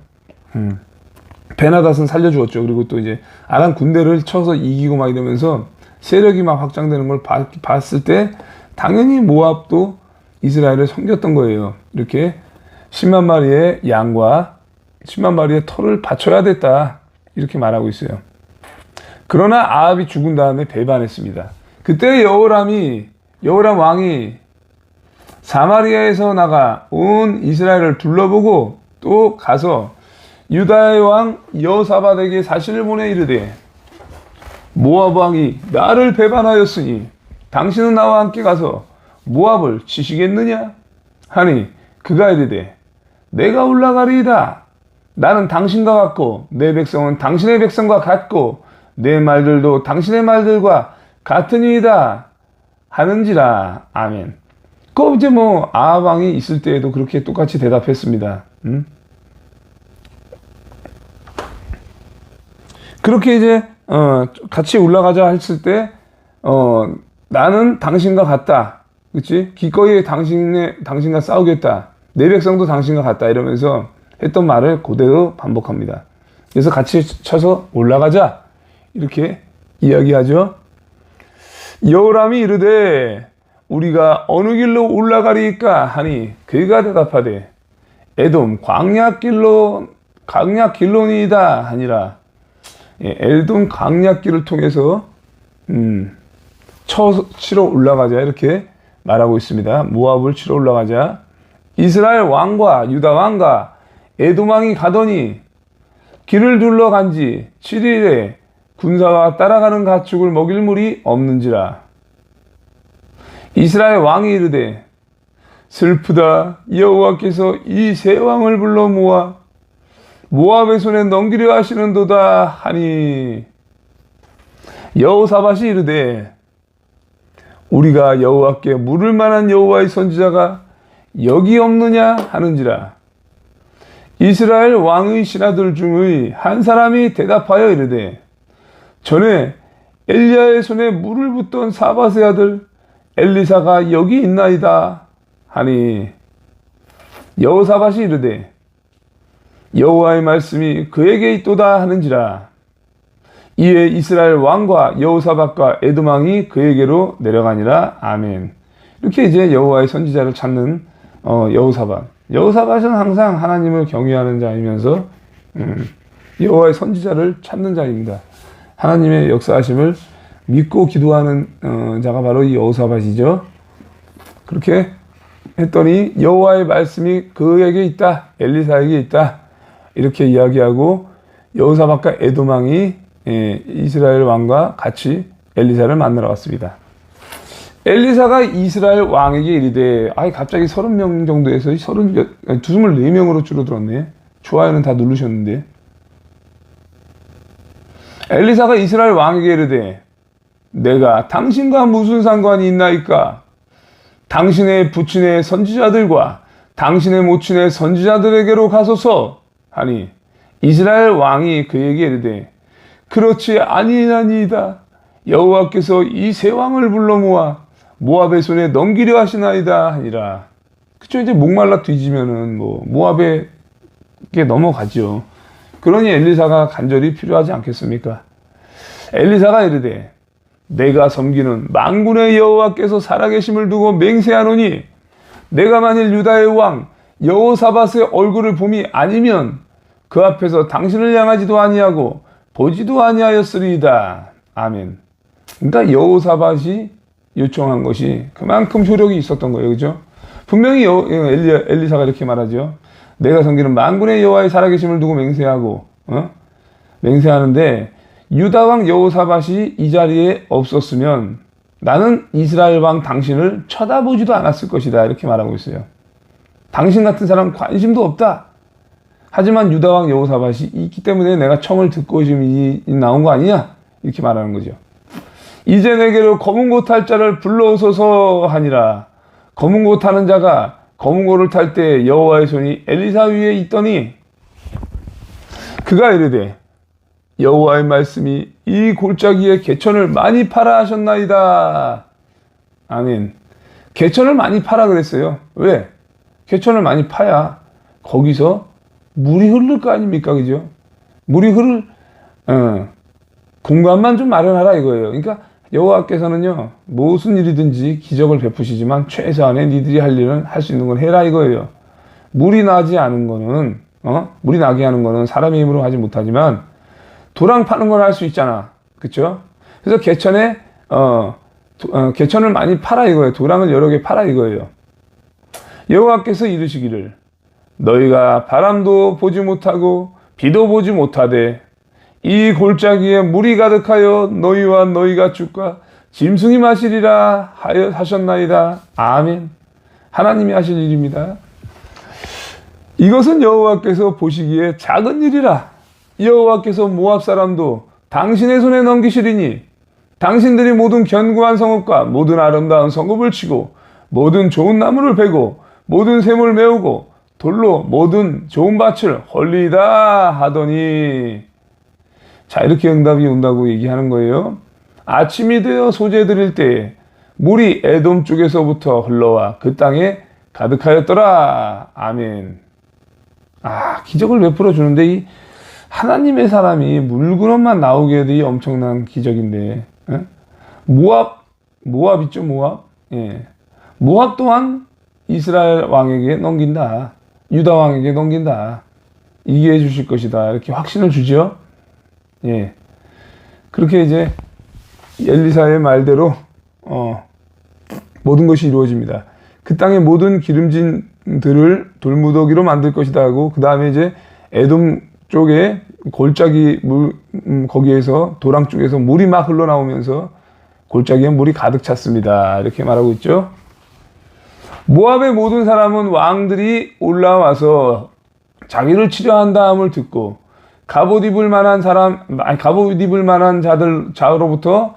S1: 베나닷은 살려주었죠. 그리고 또 이제 아람 군대를 쳐서 이기고 막 이러면서 세력이 막 확장되는 걸 봤을 때 당연히 모압도 이스라엘을 섬겼던 거예요. 이렇게 10만 마리의 양과 10만 마리의 털을 바쳐야 됐다 이렇게 말하고 있어요. 그러나 아합이 죽은 다음에 배반했습니다. 그때 여호람 왕이 사마리아에서 나가 온 이스라엘을 둘러보고 또 가서 유다의 왕 여호사밧에게 사신을 보내 이르되 모압 왕이 나를 배반하였으니 당신은 나와 함께 가서 모압을 치시겠느냐 하니 그가 이르되 내가 올라가리이다. 나는 당신과 같고 내 백성은 당신의 백성과 같고 내 말들도 당신의 말들과 같으니이다 하는지라. 아멘. 그 이제 뭐 아합 왕이 있을 때에도 그렇게 똑같이 대답했습니다. 그렇게 이제 같이 올라가자 했을 때 나는 당신과 같다. 그치? 기꺼이 당신과 싸우겠다. 내 백성도 당신과 같다. 이러면서 했던 말을 그대로 반복합니다. 그래서 같이 쳐서 올라가자. 이렇게 이야기하죠. 여호람이 이르되 우리가 어느 길로 올라가리까 하니 그가 대답하되 에돔 광야길로니이다 하니라. 에돔 광야길을 통해서 치러 올라가자 이렇게 말하고 있습니다. 모압을 치러 올라가자. 이스라엘 왕과 유다 왕과 에돔 왕이 가더니 길을 둘러간 지 7일에 군사와 따라가는 가축을 먹일 물이 없는지라. 이스라엘 왕이 이르되 슬프다. 여호와께서 이 세 왕을 불러 모아 모압의 손에 넘기려 하시는도다 하니 여호사밧이 이르되 우리가 여호와께 물을 만한 여호와의 선지자가 여기 없느냐 하는지라. 이스라엘 왕의 신하들 중의 한 사람이 대답하여 이르되 전에 엘리야의 손에 물을 붓던 사밧의 아들 엘리사가 여기 있나이다 하니 여호사밧이 이르되 여호와의 말씀이 그에게 있도다 하는지라. 이에 이스라엘 왕과 여호사밧과 에돔 왕이 그에게로 내려가니라. 아멘. 이렇게 이제 여호와의 선지자를 찾는 여호사밧. 여호사밧은 항상 하나님을 경외하는 자이면서 여호와의 선지자를 찾는 자입니다. 하나님의 역사하심을 믿고 기도하는 자가 바로 이 여호사밧이죠. 그렇게 했더니 여호와의 말씀이 그에게 있다. 엘리사에게 있다. 이렇게 이야기하고 여호사밧과 에돔 왕이 이스라엘 왕과 같이 엘리사를 만나러 왔습니다. 엘리사가 이스라엘 왕에게 이르되 갑자기 30명 정도에서 24명으로 줄어들었네. 좋아요는 다 누르셨는데. 엘리사가 이스라엘 왕에게 이르되 내가 당신과 무슨 상관이 있나이까? 당신의 부친의 선지자들과 당신의 모친의 선지자들에게로 가소서 하니 이스라엘 왕이 그에게 이르되 그렇지 아니하니이다. 여호와께서 이 세 왕을 불러 모아 모압의 손에 넘기려 하시나이다 하니라. 그쵸? 이제 목말라 뒤지면은 모압에게 넘어가죠. 그러니 엘리사가 간절히 필요하지 않겠습니까? 엘리사가 이르되 내가 섬기는 만군의 여호와께서 살아계심을 두고 맹세하노니 내가 만일 유다의 왕 여호사밧의 얼굴을 봄이 아니면 그 앞에서 당신을 향하지도 아니하고 보지도 아니하였으리이다. 아멘. 그러니까 여호사밧이 요청한 것이 그만큼 효력이 있었던 거예요. 그죠? 분명히 엘리사가 이렇게 말하죠. 내가 섬기는 만군의 여호와의 살아계심을 두고 맹세하고 맹세하는데 유다 왕 여호사밧이 이 자리에 없었으면 나는 이스라엘 왕 당신을 쳐다보지도 않았을 것이다. 이렇게 말하고 있어요. 당신 같은 사람 관심도 없다. 하지만 유다 왕 여호사밧이 있기 때문에 내가 청을 듣고 지금 나온 거 아니냐? 이렇게 말하는 거죠. 이제 내게로 검은 고 탈 자를 불러오소서 하니라. 검은 고 타는 자가 검은 고를 탈 때 여호와의 손이 엘리사 위에 있더니 그가 이르되 여호와의 말씀이 이 골짜기에 개천을 많이 파라 하셨나이다. 아멘. 개천을 많이 파라 그랬어요. 왜? 개천을 많이 파야 거기서 물이 흐를 거 아닙니까? 그죠? 물이 흐를 공간만 좀 마련하라 이거예요. 그러니까 여호와께서는요, 무슨 일이든지 기적을 베푸시지만 최소한의 니들이 할 일은 할 수 있는 건 해라 이거예요. 물이 나지 않은 거는 물이 나게 하는 거는 사람의 힘으로 하지 못하지만 도랑 파는 건 할 수 있잖아. 그쵸? 그래서 개천에 개천을 많이 파라 이거예요. 도랑을 여러 개 파라 이거예요. 여호와께서 이르시기를 너희가 바람도 보지 못하고 비도 보지 못하되 이 골짜기에 물이 가득하여 너희와 너희 가축과 짐승이 마시리라 하셨나이다. 아멘. 하나님이 하실 일입니다. 이것은 여호와께서 보시기에 작은 일이라. 여호와께서 모압 사람도 당신의 손에 넘기시리니 당신들이 모든 견고한 성읍과 모든 아름다운 성읍을 치고 모든 좋은 나무를 베고 모든 샘을 메우고 돌로 모든 좋은 밭을 헐리이다 하더니, 자, 이렇게 응답이 온다고 얘기하는 거예요. 아침이 되어 소재 드릴 때에 물이 에돔 쪽에서부터 흘러와 그 땅에 가득하였더라. 아멘. 기적을 베풀어 주는데 이 하나님의 사람이 물그릇만 나오게 해도 이 엄청난 기적인데, 모압 있죠, 모압? 예. 모압 또한 이스라엘 왕에게 넘긴다. 유다 왕에게 넘긴다. 이기해 주실 것이다. 이렇게 확신을 주죠. 예. 그렇게 이제 엘리사의 말대로 모든 것이 이루어집니다. 그 땅의 모든 기름진들을 돌무더기로 만들 것이다 하고, 그 다음에 이제 에돔 쪽에 골짜기 거기에서 도랑 쪽에서 물이 막 흘러나오면서 골짜기에 물이 가득 찼습니다. 이렇게 말하고 있죠. 모압의 모든 사람은 왕들이 올라와서 자기를 치려한다함을 듣고 갑옷 입을 만한 자로부터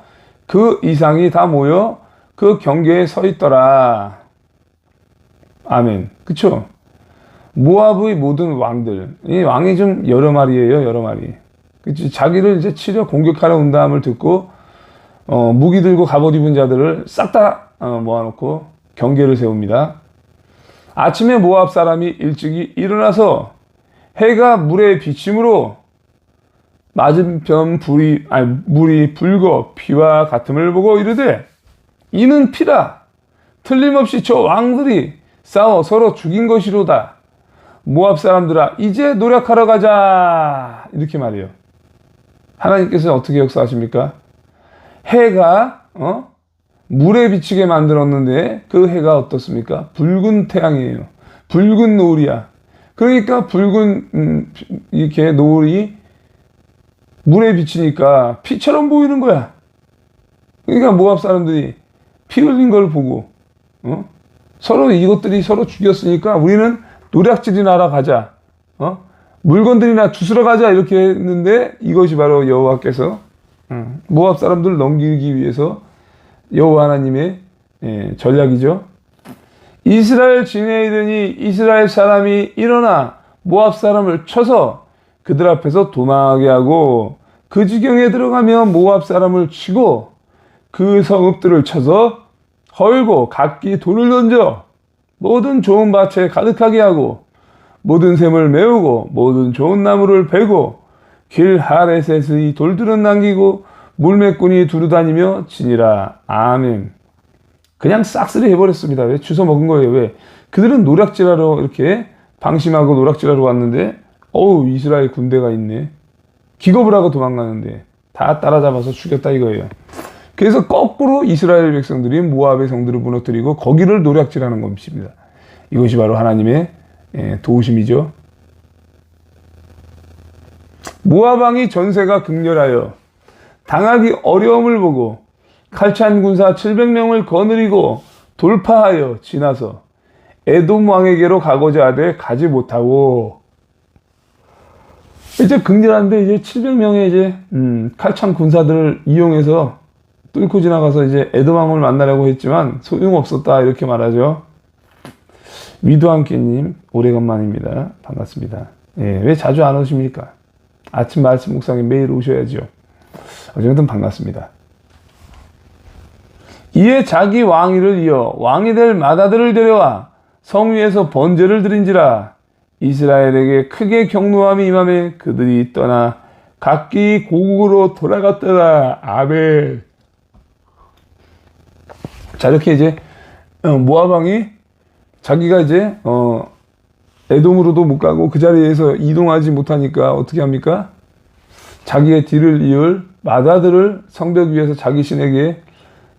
S1: 그 이상이 다 모여 그 경계에 서 있더라. 아멘. 그쵸? 모압의 모든 왕들, 이 왕이 좀 여러 마리예요, 여러 마리. 그치? 자기를 이제 치려 공격하러 온다함을 듣고 무기 들고 갑옷 입은 자들을 싹 다 모아놓고 경계를 세웁니다. 아침에 모압 사람이 일찍이 일어나서 해가 물에 비침으로 맞은편 물이 붉어 피와 같음을 보고 이르되 이는 피라. 틀림없이 저 왕들이 싸워 서로 죽인 것이로다. 모압 사람들아 이제 노력하러 가자. 이렇게 말해요. 하나님께서 어떻게 역사하십니까? 해가 물에 비치게 만들었는데 그 해가 어떻습니까? 붉은 태양이에요. 붉은 노을이야. 그러니까 붉은 이렇게 노을이 물에 비치니까 피처럼 보이는 거야. 그러니까 모압 사람들이 피 흘린 걸 보고 서로 이것들이 서로 죽였으니까 우리는 노략질이나 하러 가자. 물건들이나 주스러 가자. 이렇게 했는데 이것이 바로 여호와께서 모압 사람들을 넘기기 위해서 여호와 하나님의 전략이죠. 이스라엘 진에 이르니 이스라엘 사람이 일어나 모압 사람을 쳐서 그들 앞에서 도망하게 하고 그 지경에 들어가며 모압 사람을 치고 그 성읍들을 쳐서 헐고 각기 돌을 던져 모든 좋은 밭에 가득하게 하고 모든 샘을 메우고 모든 좋은 나무를 베고 길 하레셋의 돌들은 남기고 물매꾼이 두루다니며 지니라. 아멘. 그냥 싹쓸이 해버렸습니다. 왜? 주워 먹은 거예요. 왜? 그들은 노략질하러 이렇게 방심하고 노략질하러 왔는데 어우 이스라엘 군대가 있네. 기겁을 하고 도망가는데 다 따라잡아서 죽였다 이거예요. 그래서 거꾸로 이스라엘 백성들이 모압의 성들을 무너뜨리고 거기를 노략질하는 것입니다. 이것이 바로 하나님의 도우심이죠. 모압 왕이 전세가 극렬하여 당하기 어려움을 보고 칼찬 군사 700명을 거느리고 돌파하여 지나서 에돔 왕에게로 가고자 하되 가지 못하고 이제 극렬한데 이제 700명의 이제 칼찬 군사들을 이용해서 뚫고 지나가서 이제 에돔 왕을 만나려고 했지만 소용없었다 이렇게 말하죠. 위도함께님 오래간만입니다. 반갑습니다. 예, 왜 자주 안 오십니까? 아침 말씀 묵상에 매일 오셔야죠. 어쨌든 반갑습니다. 이에 자기 왕위를 이어 왕이 될 맏아들을 데려와 성 위에서 번제를 드린지라. 이스라엘에게 크게 경노함이 임하매 그들이 떠나 각기 고국으로 돌아갔더라. 아멘. 자, 이렇게 이제 모압 왕이 자기가 이제 에돔으로도 못 가고 그 자리에서 이동하지 못하니까 어떻게 합니까? 자기의 뒤를 이을 맏아들을 성벽 위에서 자기 신에게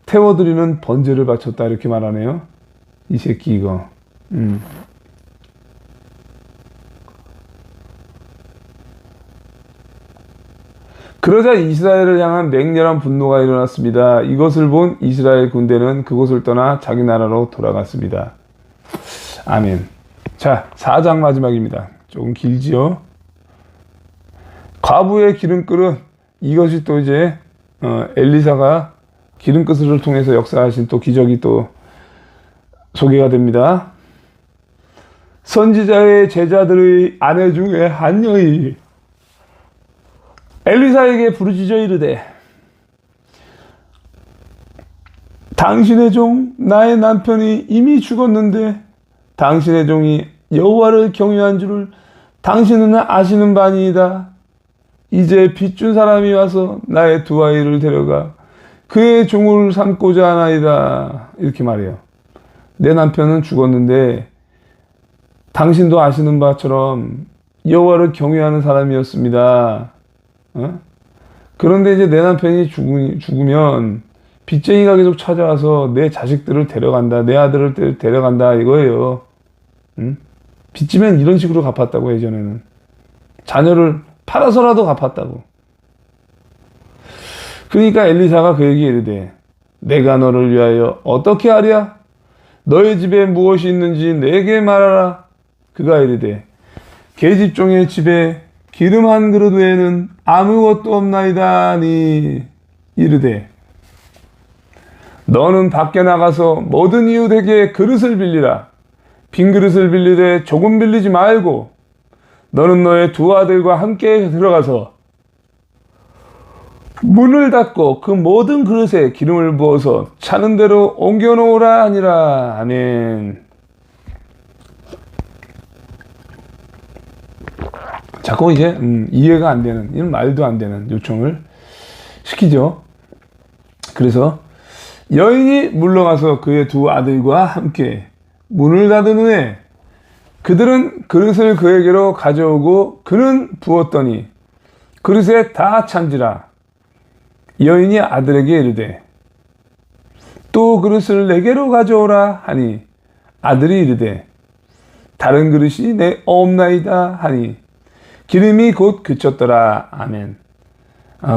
S1: 태워드리는 번제를 바쳤다 이렇게 말하네요. 이 새끼 이거. 그러자 이스라엘을 향한 맹렬한 분노가 일어났습니다. 이것을 본 이스라엘 군대는 그곳을 떠나 자기 나라로 돌아갔습니다. 아멘. 자, 4장 마지막입니다. 조금 길지요. 과부의 기름그릇. 이것이 또 이제 엘리사가 기름그릇을 통해서 역사하신 또 기적이 또 소개가 됩니다. 선지자의 제자들의 아내 중에 한 여인이 엘리사에게 부르짖어 이르되 당신의 종 나의 남편이 이미 죽었는데 당신의 종이 여호와를 경외한 줄을 당신은 아시는 바니이다. 이제 빚준 사람이 와서 나의 두 아이를 데려가 그의 종을 삼고자 하나이다. 이렇게 말해요. 내 남편은 죽었는데 당신도 아시는 바처럼 여호와를 경외하는 사람이었습니다. 그런데 이제 내 남편이 죽으면 빚쟁이가 계속 찾아와서 내 자식들을 데려간다. 내 아들을 데려간다 이거예요. 빚지면 이런 식으로 갚았다고 예전에는. 자녀를 팔아서라도 갚았다고. 그러니까 엘리사가 그에게 이르되 내가 너를 위하여 어떻게 하랴? 너의 집에 무엇이 있는지 내게 말하라. 그가 이르되 계집종의 집에 기름 한 그릇 외에는 아무것도 없나이다 하니 이르되 너는 밖에 나가서 모든 이웃에게 그릇을 빌리라. 빈 그릇을 빌리되 조금 빌리지 말고 너는 너의 두 아들과 함께 들어가서 문을 닫고 그 모든 그릇에 기름을 부어서 차는 대로 옮겨 놓으라 하니라. 아멘. 자꾸 이제 이해가 안 되는, 이런 말도 안 되는 요청을 시키죠. 그래서 여인이 물러가서 그의 두 아들과 함께 문을 닫은 후에 그들은 그릇을 그에게로 가져오고 그는 부었더니 그릇에 다 찬지라. 여인이 아들에게 이르되 또 그릇을 내게로 가져오라 하니 아들이 이르되 다른 그릇이 내 없나이다 하니 기름이 곧 그쳤더라. 아멘.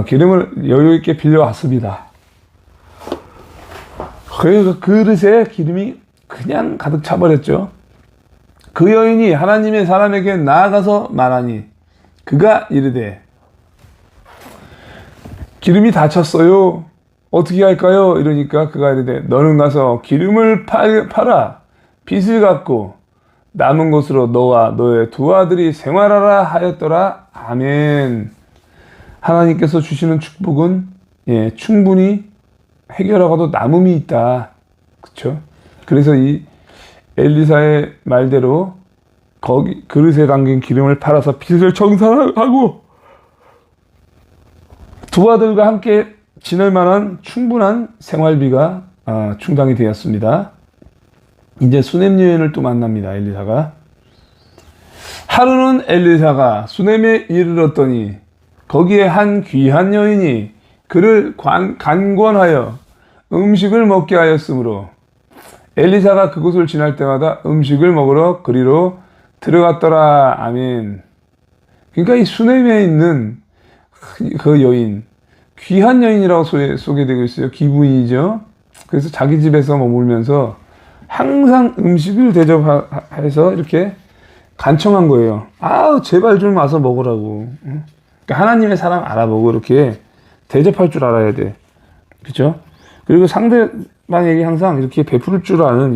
S1: 기름을 여유 있게 빌려왔습니다. 그래서 그릇에 기름이 그냥 가득 차버렸죠. 그 여인이 하나님의 사람에게 나아가서 말하니 그가 이르되 기름이 다 찼어요. 어떻게 할까요? 이러니까 그가 이르되 너는 가서 기름을 팔아 빚을 갚고 남은 것으로 너와 너의 두 아들이 생활하라 하였더라. 아멘. 하나님께서 주시는 축복은 충분히 해결하고도 남음이 있다. 그렇죠? 그래서 이 엘리사의 말대로 거기 그릇에 담긴 기름을 팔아서 빚을 청산하고 두 아들과 함께 지낼 만한 충분한 생활비가 충당이 되었습니다. 이제 수넴 여인을 또 만납니다. 엘리사가. 하루는 엘리사가 수넴에 이르렀더니 거기에 한 귀한 여인이 그를 간권하여 음식을 먹게 하였으므로 엘리사가 그곳을 지날 때마다 음식을 먹으러 그리로 들어갔더라. 아멘. 그러니까 이 수넴에 있는 그 여인, 귀한 여인이라고 소개되고 있어요. 기부인이죠. 그래서 자기 집에서 머물면서 항상 음식을 대접해서 이렇게 간청한 거예요. 아우, 제발 좀 와서 먹으라고. 그러니까 하나님의 사랑 알아보고 이렇게 대접할 줄 알아야 돼. 그렇죠? 그리고 상대방에게 항상 이렇게 베풀 줄 아는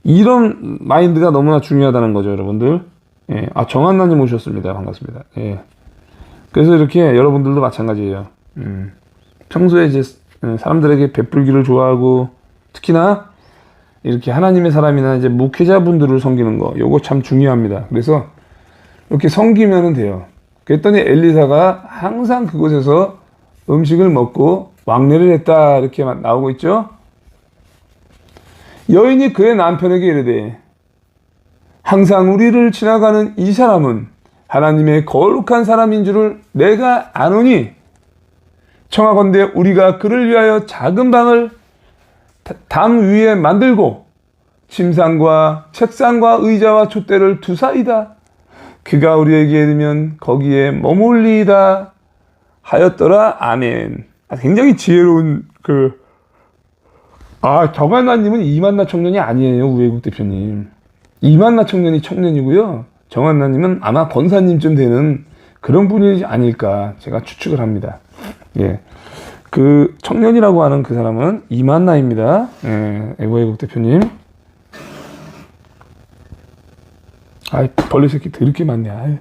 S1: 이런 마인드가 너무나 중요하다는 거죠, 여러분들. 예. 아, 정한나님 오셨습니다. 반갑습니다. 예. 그래서 이렇게 여러분들도 마찬가지예요. 평소에 이제 사람들에게 베풀기를 좋아하고, 특히나 이렇게 하나님의 사람이나 이제 목회자분들을 섬기는 거, 요거 참 중요합니다. 그래서 이렇게 섬기면 돼요. 그랬더니 엘리사가 항상 그곳에서 음식을 먹고 왕래를 했다, 이렇게 나오고 있죠. 여인이 그의 남편에게 이르되 항상 우리를 지나가는 이 사람은 하나님의 거룩한 사람인 줄을 내가 아노니 청하건대 우리가 그를 위하여 작은 방을 담 위에 만들고 침상과 책상과 의자와 촛대를 두사이다. 그가 우리에게 이르면 거기에 머물리이다 하였더라. 아멘. 굉장히 지혜로운 정한나님은 이만나 청년이 아니에요. 우애국 대표님. 이만나 청년이 청년이고요. 정한나님은 아마 권사님쯤 되는 그런 분이 아닐까 제가 추측을 합니다. 예. 그 청년이라고 하는 그 사람은 이만나입니다. 예. 우애국 대표님. 아이, 벌레 새끼 더럽게 많네. 아이.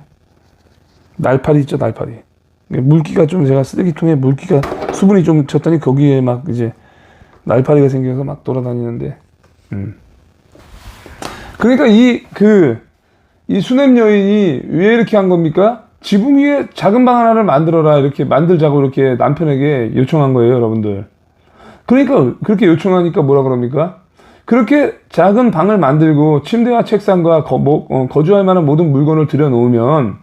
S1: 날파리 있죠, 날파리. 물기가 좀, 제가 쓰레기통에 물기가 수분이 좀 쳤더니 거기에 막 이제 날파리가 생겨서 막 돌아다니는데. 그러니까 이 수넴 여인이 왜 이렇게 한 겁니까? 지붕 위에 작은 방 하나를 만들어라, 이렇게 만들자고 이렇게 남편에게 요청한 거예요, 여러분들. 그러니까 그렇게 요청하니까 뭐라 그럽니까? 그렇게 작은 방을 만들고 침대와 책상과 거주할 만한 모든 물건을 들여놓으면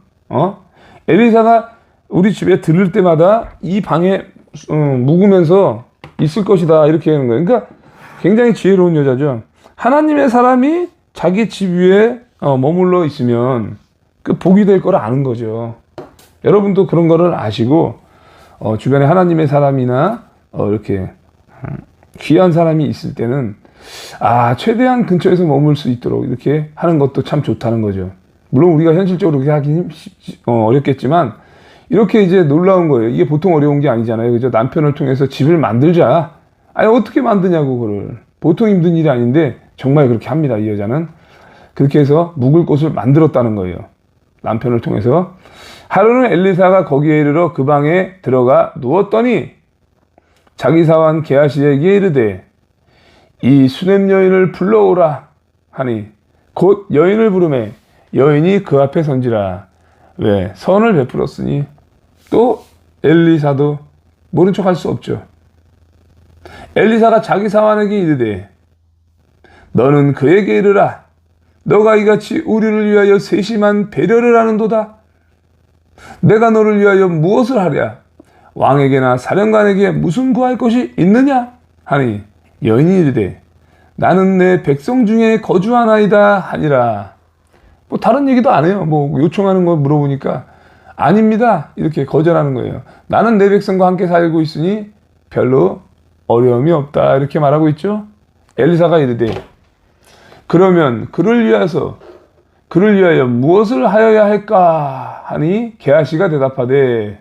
S1: 엘리사가 우리 집에 들을 때마다 이 방에 묵으면서 있을 것이다, 이렇게 하는 거예요. 그러니까 굉장히 지혜로운 여자죠. 하나님의 사람이 자기 집 위에 머물러 있으면 그 복이 될 거를 아는 거죠. 여러분도 그런 거를 아시고 주변에 하나님의 사람이나 이렇게 귀한 사람이 있을 때는 최대한 근처에서 머물 수 있도록 이렇게 하는 것도 참 좋다는 거죠. 물론 우리가 현실적으로 그렇게 하긴 어렵겠지만 이렇게 이제 놀라운 거예요. 이게 보통 어려운 게 아니잖아요. 그죠? 남편을 통해서 집을 만들자. 어떻게 만드냐고, 그걸. 보통 힘든 일이 아닌데 정말 그렇게 합니다, 이 여자는. 그렇게 해서 묵을 곳을 만들었다는 거예요. 남편을 통해서. 하루는 엘리사가 거기에 이르러 그 방에 들어가 누웠더니 자기 사환 게하시에게 이르되 이 수넴 여인을 불러오라 하니 곧 여인을 부르매 여인이 그 앞에 선지라. 왜? 선을 베풀었으니 또 엘리사도 모른 척 할 수 없죠. 엘리사가 자기 사환에게 이르되 너는 그에게 이르라. 너가 이같이 우리를 위하여 세심한 배려를 하는도다. 내가 너를 위하여 무엇을 하랴? 왕에게나 사령관에게 무슨 구할 것이 있느냐? 하니 여인이 이르되 나는 내 백성 중에 거주하나이다 하니라. 다른 얘기도 안 해요. 요청하는 거 물어보니까 아닙니다, 이렇게 거절하는 거예요. 나는 내 백성과 함께 살고 있으니 별로 어려움이 없다, 이렇게 말하고 있죠. 엘리사가 이르되 그러면 그를 위하여 무엇을 하여야 할까 하니 게하시가 대답하되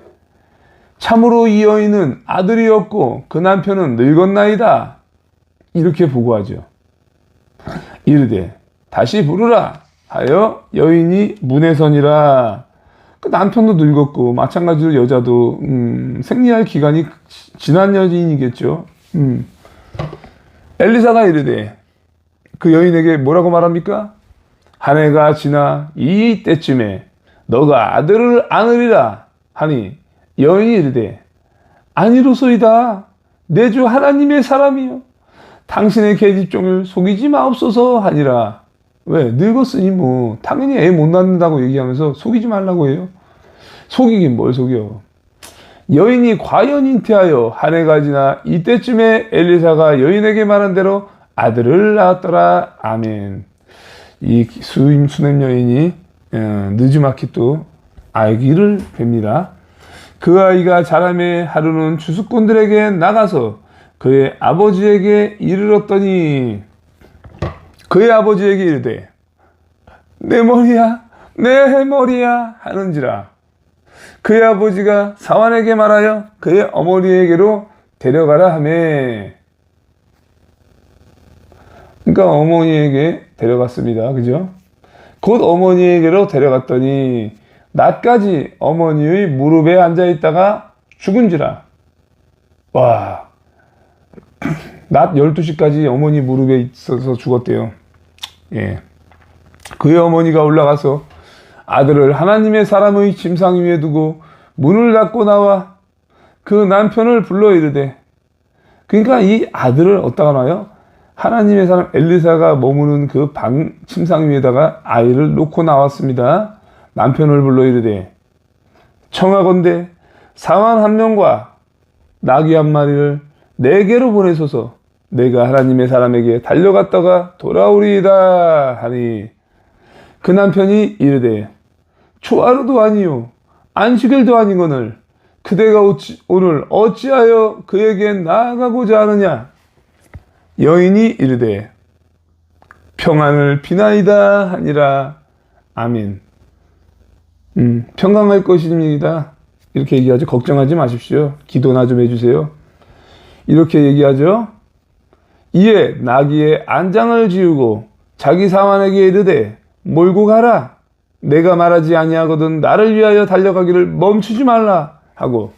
S1: 참으로 이 여인은 아들이 없고 그 남편은 늙었나이다, 이렇게 보고하죠. 이르되 다시 부르라 하여 여인이 문에 서니라. 그 남편도 늙었고 마찬가지로 여자도 생리할 기간이 지난 여인이겠죠. 엘리사가 이르되 그 여인에게 뭐라고 말합니까? 한 해가 지나 이 때쯤에 너가 아들을 안으리라 하니 여인이 이르되 아니로소이다. 내 주 하나님의 사람이여 당신의 계집종을 속이지 마옵소서 하니라. 왜? 늙었으니 뭐 당연히 애 못 낳는다고 얘기하면서 속이지 말라고 해요. 속이긴 뭘 속여. 여인이 과연 잉태하여 한 해가 지나 이때쯤에 엘리사가 여인에게 말한 대로 아들을 낳았더라. 아멘. 이 수냄 여인이 느지막이 또 아기를 뵙니다. 그 아이가 자라매 하루는 주수꾼들에게 나가서 그의 아버지에게 이르렀더니 그의 아버지에게 이르되 내 머리야 내 머리야 하는지라. 그의 아버지가 사환에게 말하여 그의 어머니에게로 데려가라 하매. 그러니까 어머니에게 데려갔습니다. 그죠? 곧 어머니에게로 데려갔더니 낮까지 어머니의 무릎에 앉아있다가 죽은지라. 와, 낮 12시까지 어머니 무릎에 있어서 죽었대요. 예. 그의 어머니가 올라가서 아들을 하나님의 사람의 침상 위에 두고 문을 닫고 나와 그 남편을 불러 이르되. 그러니까 이 아들을 어디다가 놔요? 하나님의 사람 엘리사가 머무는 그 방 침상 위에다가 아이를 놓고 나왔습니다. 남편을 불러 이르되 청하건대 사환 한 명과 나귀 한 마리를 내게로 보내소서. 내가 하나님의 사람에게 달려갔다가 돌아오리이다 하니. 그 남편이 이르되 초하루도 아니요 안식일도 아니거늘 그대가 오늘 어찌하여 그에게 나아가고자 하느냐. 여인이 이르되 평안을 비나이다 하니라. 아멘. 평강할 것입니다. 이렇게 얘기하죠. 걱정하지 마십시오. 기도나 좀 해주세요. 이렇게 얘기하죠. 이에 나귀의 안장을 지우고 자기 사환에게 이르되 몰고 가라. 내가 말하지 아니하거든 나를 위하여 달려가기를 멈추지 말라 하고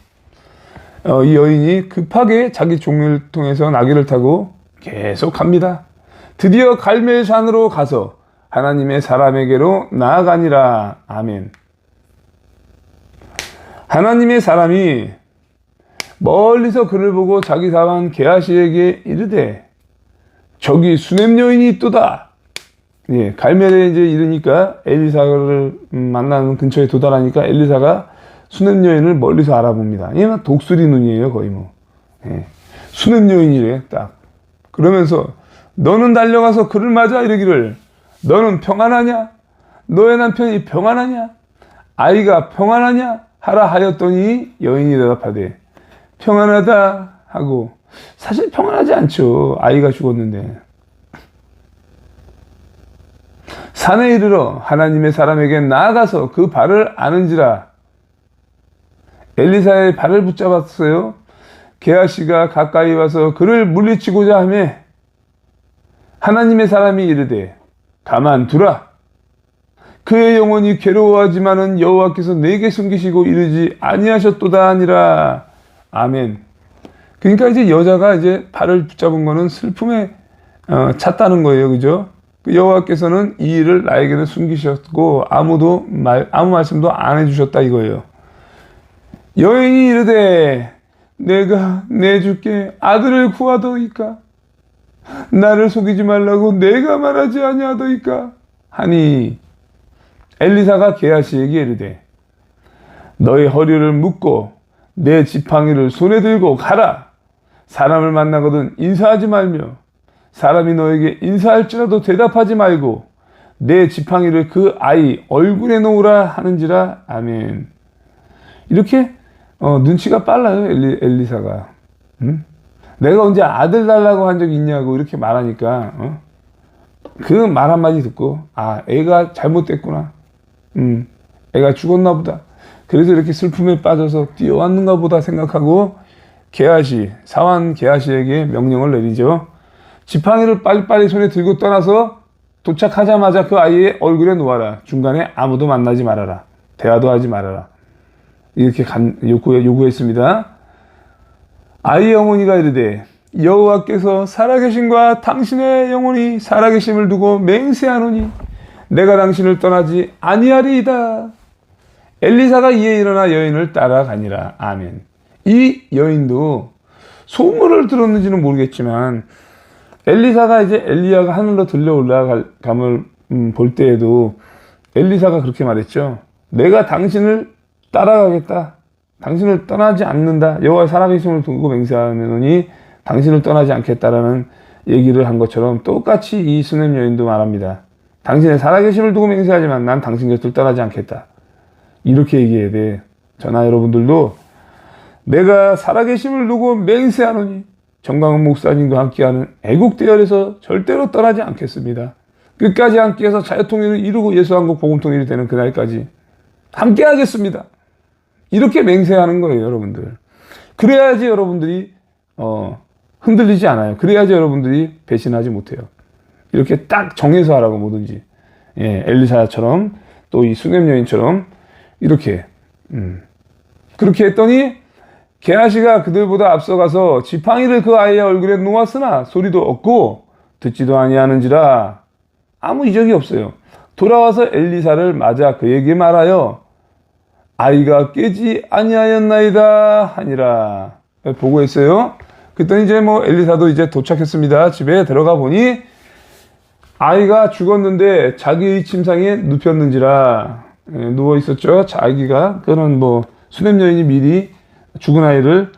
S1: 이 여인이 급하게 자기 종을 통해서 나귀를 타고 계속 갑니다. 드디어 갈멜산으로 가서 하나님의 사람에게로 나아가니라. 아멘. 하나님의 사람이 멀리서 그를 보고 자기 사환 게하시에게 이르되 저기 수냄 여인이 있도다. 예, 갈멜에 이제 이르니까 엘리사를 만나는 근처에 도달하니까 엘리사가 수냄 여인을 멀리서 알아봅니다. 얘는 독수리 눈이에요, 거의 뭐. 예, 수냄 여인이래, 딱. 그러면서 너는 달려가서 그를 맞아 이르기를 너는 평안하냐? 너의 남편이 평안하냐? 아이가 평안하냐? 하라 하였더니 여인이 대답하되 평안하다 하고. 사실 평안하지 않죠. 아이가 죽었는데. 산에 이르러 하나님의 사람에게 나아가서 그 발을 아는지라. 엘리사의 발을 붙잡았어요. 게하시가 가까이 와서 그를 물리치고자 하며 하나님의 사람이 이르되 가만두라. 그의 영혼이 괴로워하지만은 여호와께서 내게 숨기시고 이르지 아니하셨도다 하니라. 아멘. 그러니까 이제 여자가 이제 발을 붙잡은 거는 슬픔에 찼다는 거예요. 그죠? 여호와께서는 이 일을 나에게는 숨기셨고 아무 말씀도 안 해주셨다 이거예요. 여인이 이르되 내가 내 주께 아들을 구하더이까 나를 속이지 말라고 내가 말하지 아니하더이까 하니. 엘리사가 게하시에게 이르되 너의 허리를 묶고 내 지팡이를 손에 들고 가라. 사람을 만나거든 인사하지 말며 사람이 너에게 인사할지라도 대답하지 말고 내 지팡이를 그 아이 얼굴에 놓으라 하는지라. 아멘. 이렇게 눈치가 빨라요, 엘리사가. 응? 내가 언제 아들 달라고 한 적이 있냐고 이렇게 말하니까 그 말 한마디 듣고 애가 잘못됐구나. 애가 죽었나 보다. 그래서 이렇게 슬픔에 빠져서 뛰어왔는가 보다 생각하고 사환 게하시에게 명령을 내리죠. 지팡이를 빨리빨리 손에 들고 떠나서 도착하자마자 그 아이의 얼굴에 놓아라. 중간에 아무도 만나지 말아라. 대화도 하지 말아라. 이렇게 요구했습니다. 아이의 어머니가 이르되 여호와께서 살아계심과 당신의 영혼이 살아계심을 두고 맹세하노니 내가 당신을 떠나지 아니하리이다. 엘리사가 이에 일어나 여인을 따라가니라. 아멘. 이 여인도 소문을 들었는지는 모르겠지만 엘리사가 이제 엘리야가 하늘로 들려 올라감을 볼 때에도 엘리사가 그렇게 말했죠. 내가 당신을 따라가겠다. 당신을 떠나지 않는다. 여호와의 살아계심을 두고 맹세하노니 당신을 떠나지 않겠다라는 얘기를 한 것처럼 똑같이 이 수넴 여인도 말합니다. 당신의 살아계심을 두고 맹세하지만 난 당신 곁을 떠나지 않겠다. 이렇게 얘기해야 돼. 저나 여러분들도 내가 살아계심을 두고 맹세하노니 정강훈 목사님과 함께하는 애국대열에서 절대로 떠나지 않겠습니다. 끝까지 함께해서 자유통일을 이루고 예수한국 복음통일이 되는 그날까지 함께하겠습니다. 이렇게 맹세하는 거예요, 여러분들. 그래야지 여러분들이 흔들리지 않아요. 그래야지 여러분들이 배신하지 못해요. 이렇게 딱 정해서 하라고 뭐든지. 예, 엘리사처럼 또 이 수넴 여인처럼 이렇게 그렇게 했더니 게하시가 그들보다 앞서가서 지팡이를 그 아이의 얼굴에 놓았으나 소리도 없고 듣지도 아니하는지라. 아무 이적이 없어요. 돌아와서 엘리사를 맞아 그에게 말하여 아이가 깨지 아니하였나이다 하니라. 보고했어요. 그랬더니 이제 뭐 엘리사도 이제 도착했습니다. 집에 들어가 보니 아이가 죽었는데 자기의 침상에 눕혔는지라. 누워 있었죠. 자기가 그런 뭐 수넴 여인이 미리 죽은 아이를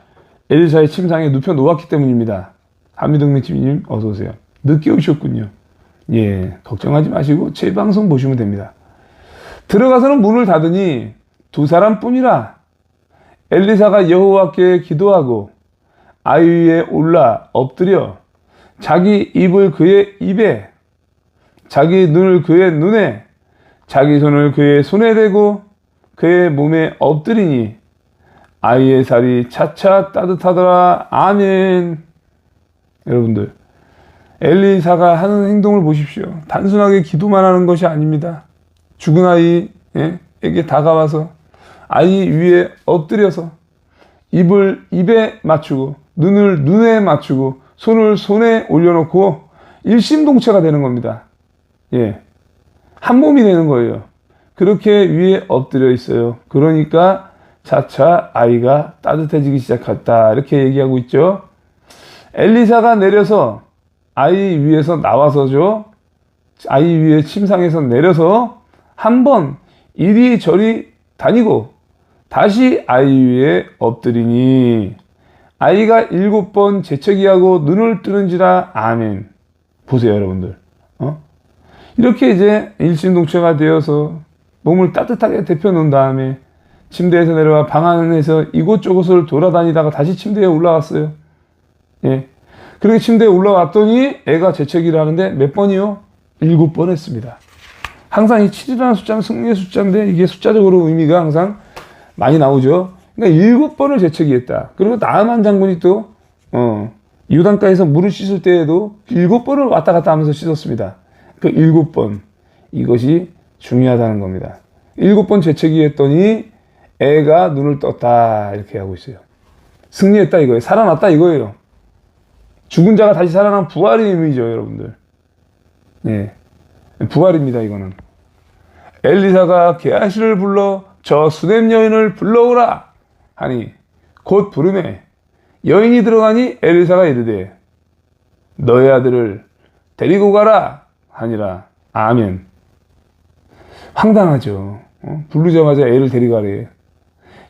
S1: 엘리사의 침상에 눕혀 놓았기 때문입니다. 한미동맹 TV님 어서 오세요. 늦게 오셨군요. 예, 걱정하지 마시고 제 방송 보시면 됩니다. 들어가서는 문을 닫으니 두 사람뿐이라. 엘리사가 여호와께 기도하고 아이 위에 올라 엎드려 자기 입을 그의 입에, 자기 눈을 그의 눈에, 자기 손을 그의 손에 대고 그의 몸에 엎드리니 아이의 살이 차차 따뜻하더라. 아멘. 여러분들, 엘리사가 하는 행동을 보십시오. 단순하게 기도만 하는 것이 아닙니다. 죽은 아이에게 다가와서 아이 위에 엎드려서 입을 입에 맞추고 눈을 눈에 맞추고 손을 손에 올려놓고 일심동체가 되는 겁니다. 예, 한 몸이 되는 거예요. 그렇게 위에 엎드려 있어요. 그러니까 차차 아이가 따뜻해지기 시작했다. 이렇게 얘기하고 있죠. 엘리사가 내려서 아이 위에서 나와서죠. 아이 위에 침상에서 내려서 한번 이리저리 다니고 다시 아이 위에 엎드리니 아이가 7번 재채기하고 눈을 뜨는지라. 아멘. 보세요, 여러분들. 이렇게 이제 일심동체가 되어서 몸을 따뜻하게 데펴 놓은 다음에 침대에서 내려와 방 안에서 이곳저곳을 돌아다니다가 다시 침대에 올라왔어요. 예. 그렇게 침대에 올라왔더니 애가 재채기를 하는데 몇 번이요? 7번 했습니다. 항상 이 7이라는 숫자는 승리의 숫자인데 이게 숫자적으로 의미가 항상 많이 나오죠. 그러니까 7번을 재채기했다. 그리고 나아만 장군이 또 요단가에서 물을 씻을 때에도 7번을 왔다 갔다 하면서 씻었습니다. 그 7번, 이것이 중요하다는 겁니다. 7번 재채기했더니 애가 눈을 떴다. 이렇게 하고 있어요. 승리했다 이거예요. 살아났다 이거예요. 죽은 자가 다시 살아난 부활의 의미죠, 여러분들. 네, 부활입니다, 이거는. 엘리사가 게하시를 불러 저 수넴 여인을 불러오라 하니 곧 부르매 여인이 들어가니 엘리사가 이르되 너의 아들을 데리고 가라 하니라. 아멘. 황당하죠. 부르자마자 애를 데리가래.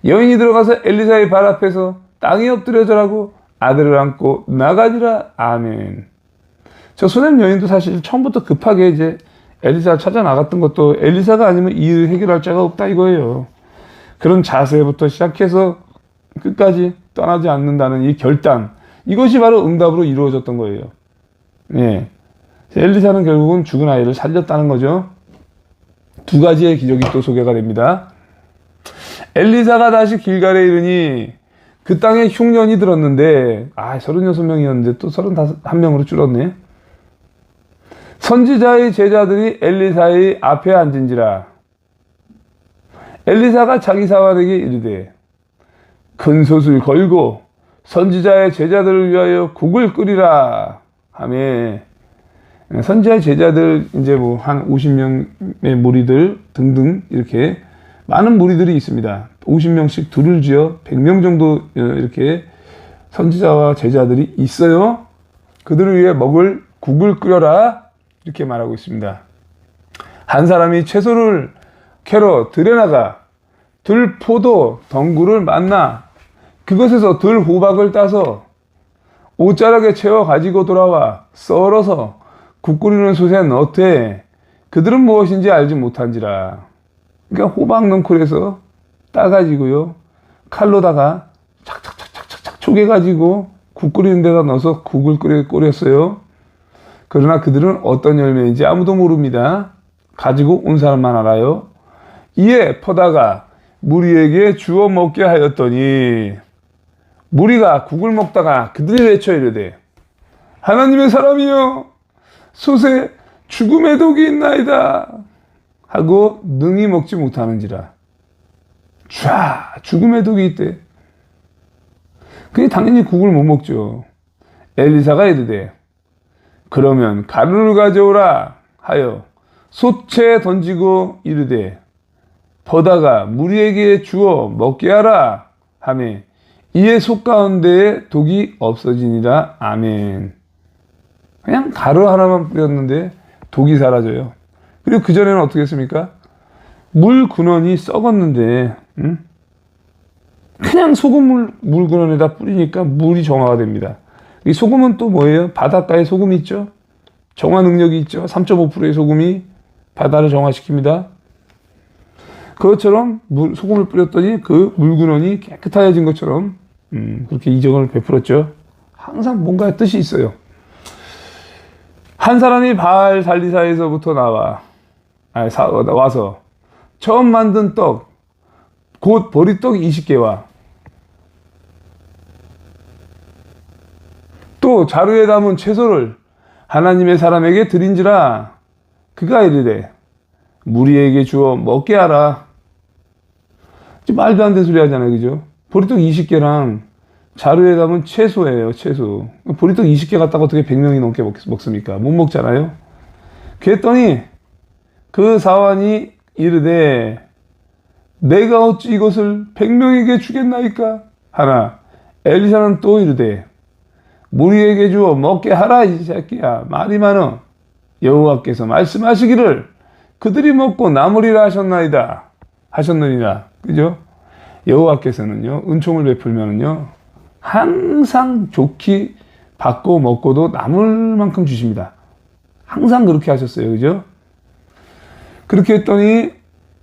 S1: 여인이 들어가서 엘리사의 발 앞에서 땅에 엎드려져라고 아들을 안고 나가니라. 아멘. 저 수넴 여인도 사실 처음부터 급하게 이제 엘리사를 찾아 나갔던 것도 엘리사가 아니면 이 일을 해결할 자가 없다 이거예요. 그런 자세부터 시작해서 끝까지 떠나지 않는다는 이 결단, 이것이 바로 응답으로 이루어졌던 거예요. 예. 엘리사는 결국은 죽은 아이를 살렸다는 거죠. 두 가지의 기적이 또 소개가 됩니다. 엘리사가 다시 길갈에 이르니 그 땅에 흉년이 들었는데 36명이었는데 또 31명으로 줄었네. 선지자의 제자들이 엘리사의 앞에 앉은지라. 엘리사가 자기 사환에게 이르되 큰 솥을 걸고 선지자의 제자들을 위하여 국을 끓이라 하며, 선지자의 제자들 이제 뭐 한 50명의 무리들 등등 이렇게 많은 무리들이 있습니다. 50명씩 둘을 지어 100명 정도 이렇게 선지자와 제자들이 있어요. 그들을 위해 먹을 국을 끓여라 이렇게 말하고 있습니다. 한 사람이 채소를 캐러 들에 나가 들 포도 덩굴을 만나 그것에서 들 호박을 따서 옷자락에 채워 가지고 돌아와 썰어서 국 끓이는 솥에 넣되 그들은 무엇인지 알지 못한지라. 그러니까 호박 넝쿨에서 따가지고요 칼로다가 착착착착착 쪼개가지고 국 끓이는 데다 넣어서 국을 끓였어요. 그러나 그들은 어떤 열매인지 아무도 모릅니다. 가지고 온 사람만 알아요. 이에 퍼다가 무리에게 주어 먹게 하였더니 무리가 국을 먹다가 그들이 외쳐 이르되 하나님의 사람이여 솥에 죽음의 독이 있나이다 하고 능히 먹지 못하는지라. 죽음의 독이 있대. 그게 당연히 국을 못 먹죠. 엘리사가 이르되 그러면 가루를 가져오라 하여 솥에 던지고 이르되 퍼다가 무리에게 주어 먹게 하라 하매 이에 솥 가운데에 독이 없어지니라. 아멘. 그냥 가루 하나만 뿌렸는데 독이 사라져요. 그리고 그전에는 어떻게 했습니까? 물 근원이 썩었는데 그냥 소금물 물 근원에다 뿌리니까 물이 정화가 됩니다. 이 소금은 또 뭐예요? 바닷가에 소금이 있죠. 정화 능력이 있죠. 3.5%의 소금이 바다를 정화시킵니다. 그것처럼 소금을 뿌렸더니 그 물 근원이 깨끗해진 것처럼 그렇게 이적을 베풀었죠. 항상 뭔가 뜻이 있어요. 한 사람이 바알 살리사에서부터 와서 처음 만든 떡, 곧 보리떡 20개와 또 자루에 담은 채소를 하나님의 사람에게 드린지라. 그가 이르되 무리에게 주어 먹게 하라. 말도 안 되는 소리 하잖아요. 그죠? 보리떡 20개랑 자루에 담은 채소예요. 채소. 보리떡 20개 갖다가 어떻게 100명이 넘게 먹습니까? 못 먹잖아요. 그랬더니 그 사환이 이르되 내가 어찌 이것을 100명에게 주겠나이까 하나. 엘리사는 또 이르되 무리에게 주어 먹게 하라. 이 새끼야 말이 많어. 여호와께서 말씀하시기를 그들이 먹고 남으리라 하셨느니라. 그죠? 여호와께서는요 은총을 베풀면은요 항상 좋게 받고 먹고도 남을 만큼 주십니다. 항상 그렇게 하셨어요. 그죠? 그렇게 했더니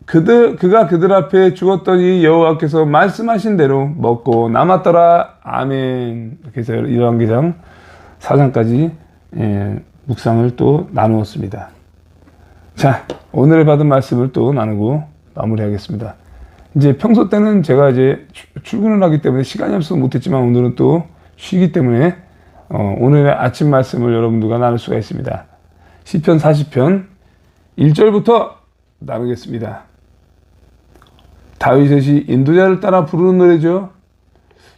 S1: 그가 그들 앞에 죽었더니 여호와께서 말씀하신 대로 먹고 남았더라. 아멘. 이렇게 해서 열왕기상 4장까지 묵상을 또 나누었습니다. 자, 오늘 받은 말씀을 또 나누고 마무리하겠습니다. 이제 평소 때는 제가 이제 출근을 하기 때문에 시간이 없어서 못했지만 오늘은 또 쉬기 때문에 오늘의 아침 말씀을 여러분들과 나눌 수가 있습니다. 시편 40편 1절부터 나누겠습니다. 다윗의 인도자를 따라 부르는 노래죠.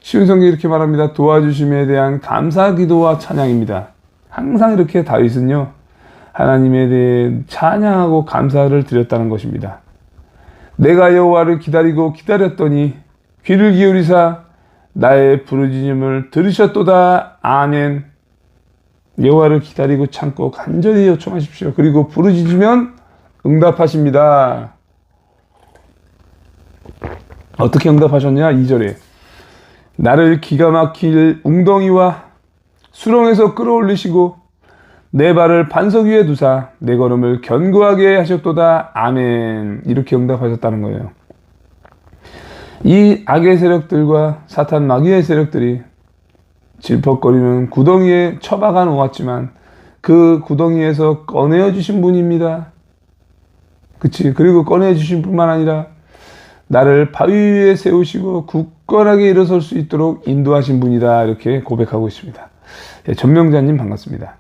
S1: 쉬운 성경이 이렇게 말합니다. 도와주심에 대한 감사 기도와 찬양입니다. 항상 이렇게 다윗은요 하나님에 대해 찬양하고 감사를 드렸다는 것입니다. 내가 여호와를 기다렸더니 귀를 기울이사 나의 부르짖음을 들으셨도다. 아멘. 여호와를 기다리고 참고 간절히 요청하십시오. 그리고 부르짖으면 응답하십니다. 어떻게 응답하셨냐? 2절에 나를 기가 막힐 웅덩이와 수렁에서 끌어올리시고 내 발을 반석 위에 두사 내 걸음을 견고하게 하셨도다. 아멘. 이렇게 응답하셨다는 거예요. 이 악의 세력들과 사탄 마귀의 세력들이 질퍽거리는 구덩이에 처박아 놓았지만 그 구덩이에서 꺼내어 주신 분입니다. 그리고 꺼내어 주신 뿐만 아니라 나를 바위 위에 세우시고 굳건하게 일어설 수 있도록 인도하신 분이다. 이렇게 고백하고 있습니다. 전명자님 반갑습니다.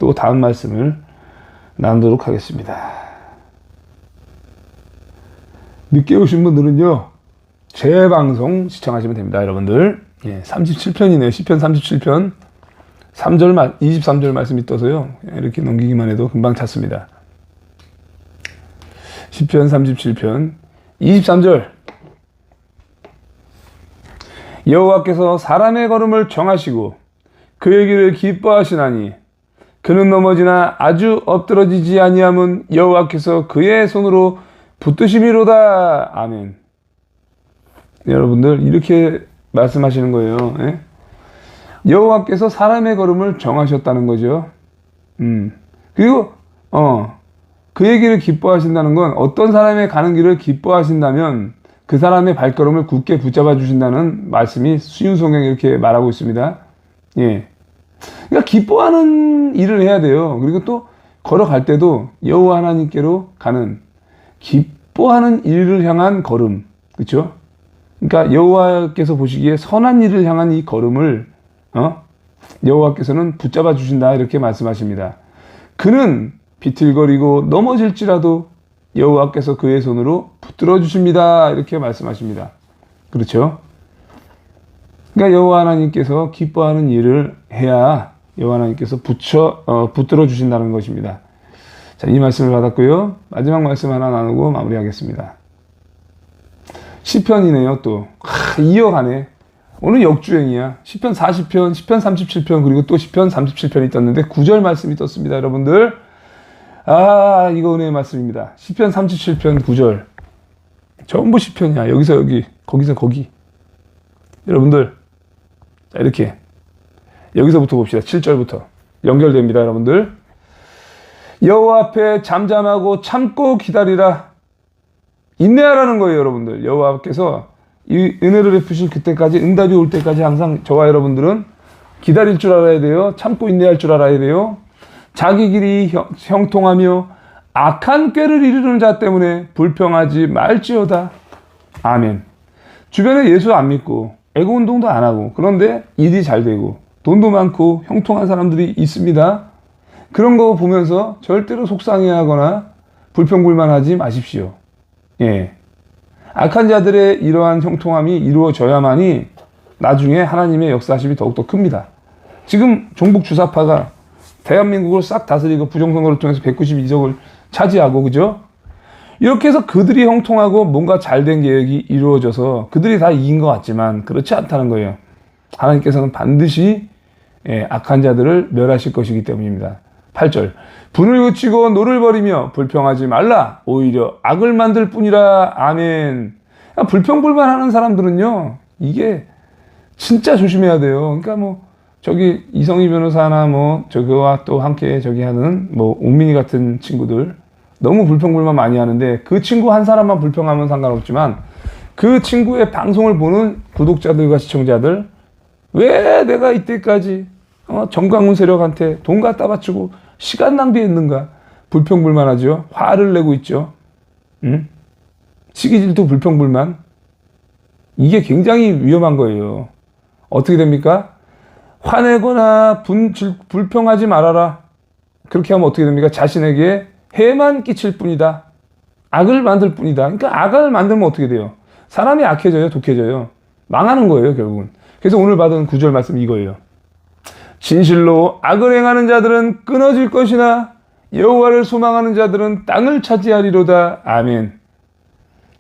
S1: 또 다음 말씀을 나누도록 하겠습니다. 늦게 오신 분들은요 제 방송 시청하시면 됩니다. 여러분들 37편이네요. 시편 37편 23절 말씀이 떠서요 이렇게 넘기기만 해도 금방 찾습니다. 시편 37편 23절 여호와께서 사람의 걸음을 정하시고 그의 길을 기뻐하시나니 그는 넘어지나 아주 엎드러지지 아니함은 여호와께서 그의 손으로 붙드심이로다. 아멘. 여러분들 이렇게 말씀하시는 거예요. 예? 여호와께서 사람의 걸음을 정하셨다는 거죠. 그리고 그의 길을 기뻐하신다는 건 어떤 사람의 가는 길을 기뻐하신다면 그 사람의 발걸음을 굳게 붙잡아 주신다는 말씀이 수윤성경에 이렇게 말하고 있습니다. 예. 그러니까 기뻐하는 일을 해야 돼요. 그리고 또 걸어갈 때도 여호와 하나님께로 가는 기뻐하는 일을 향한 걸음. 그렇죠? 그러니까 여호와께서 보시기에 선한 일을 향한 이 걸음을 여호와께서는 붙잡아 주신다 이렇게 말씀하십니다. 그는 비틀거리고 넘어질지라도 여호와께서 그의 손으로 붙들어 주십니다 이렇게 말씀하십니다. 그렇죠? 그러니까 여호와 하나님께서 기뻐하는 일을 해야 여호와 하나님께서 붙들어 주신다는 것입니다. 자, 이 말씀을 받았고요. 마지막 말씀 하나 나누고 마무리하겠습니다. 시편이네요. 또 이어가네. 오늘 역주행이야. 시편 40편, 시편 37편, 그리고 또 시편 37편이 떴는데 9절 말씀이 떴습니다. 여러분들. 이거 은혜의 말씀입니다. 시편 37편 9절. 전부 시편이야. 여기서 여기, 거기서 거기. 여러분들. 자, 이렇게. 여기서부터 봅시다. 7절부터. 연결됩니다. 여러분들. 여호와 앞에 잠잠하고 참고 기다리라. 인내하라는 거예요. 여러분들. 여호와께서 이 은혜를 베푸실 그때까지, 응답이 올 때까지 항상 저와 여러분들은 기다릴 줄 알아야 돼요. 참고 인내할 줄 알아야 돼요. 자기 길이 형통하며 악한 꾀를 이루는 자 때문에 불평하지 말지어다. 아멘. 주변에 예수 안 믿고 애고 운동도 안 하고 그런데 일이 잘 되고 돈도 많고 형통한 사람들이 있습니다. 그런 거 보면서 절대로 속상해하거나 불평불만하지 마십시오. 예. 악한 자들의 이러한 형통함이 이루어져야만이 나중에 하나님의 역사하심이 더욱더 큽니다. 지금 종북 주사파가 대한민국을 싹 다스리고 부정선거를 통해서 192석을 차지하고, 그죠? 이렇게 해서 그들이 형통하고 뭔가 잘된 계획이 이루어져서 그들이 다 이긴 것 같지만 그렇지 않다는 거예요. 하나님께서는 반드시 악한 자들을 멸하실 것이기 때문입니다. 8절. 분을 그치고 노를 버리며 불평하지 말라. 오히려 악을 만들 뿐이라. 아멘. 불평불만하는 사람들은요, 이게 진짜 조심해야 돼요. 그러니까 저기 이성희 변호사나 저거와 또 함께 저기 하는 옥민이 같은 친구들 너무 불평불만 많이 하는데 그 친구 한 사람만 불평하면 상관없지만 그 친구의 방송을 보는 구독자들과 시청자들, 왜 내가 이때까지 정광훈 세력한테 돈 갖다 바치고 시간 낭비했는가? 불평불만하죠. 화를 내고 있죠. 시기질투 불평불만. 이게 굉장히 위험한 거예요. 어떻게 됩니까? 화내거나 불평하지 말아라. 그렇게 하면 어떻게 됩니까? 자신에게 해만 끼칠 뿐이다. 악을 만들 뿐이다. 그러니까 악을 만들면 어떻게 돼요? 사람이 악해져요? 독해져요? 망하는 거예요, 결국은. 그래서 오늘 받은 9절 말씀 이거예요. 진실로 악을 행하는 자들은 끊어질 것이나 여호와를 소망하는 자들은 땅을 차지하리로다. 아멘.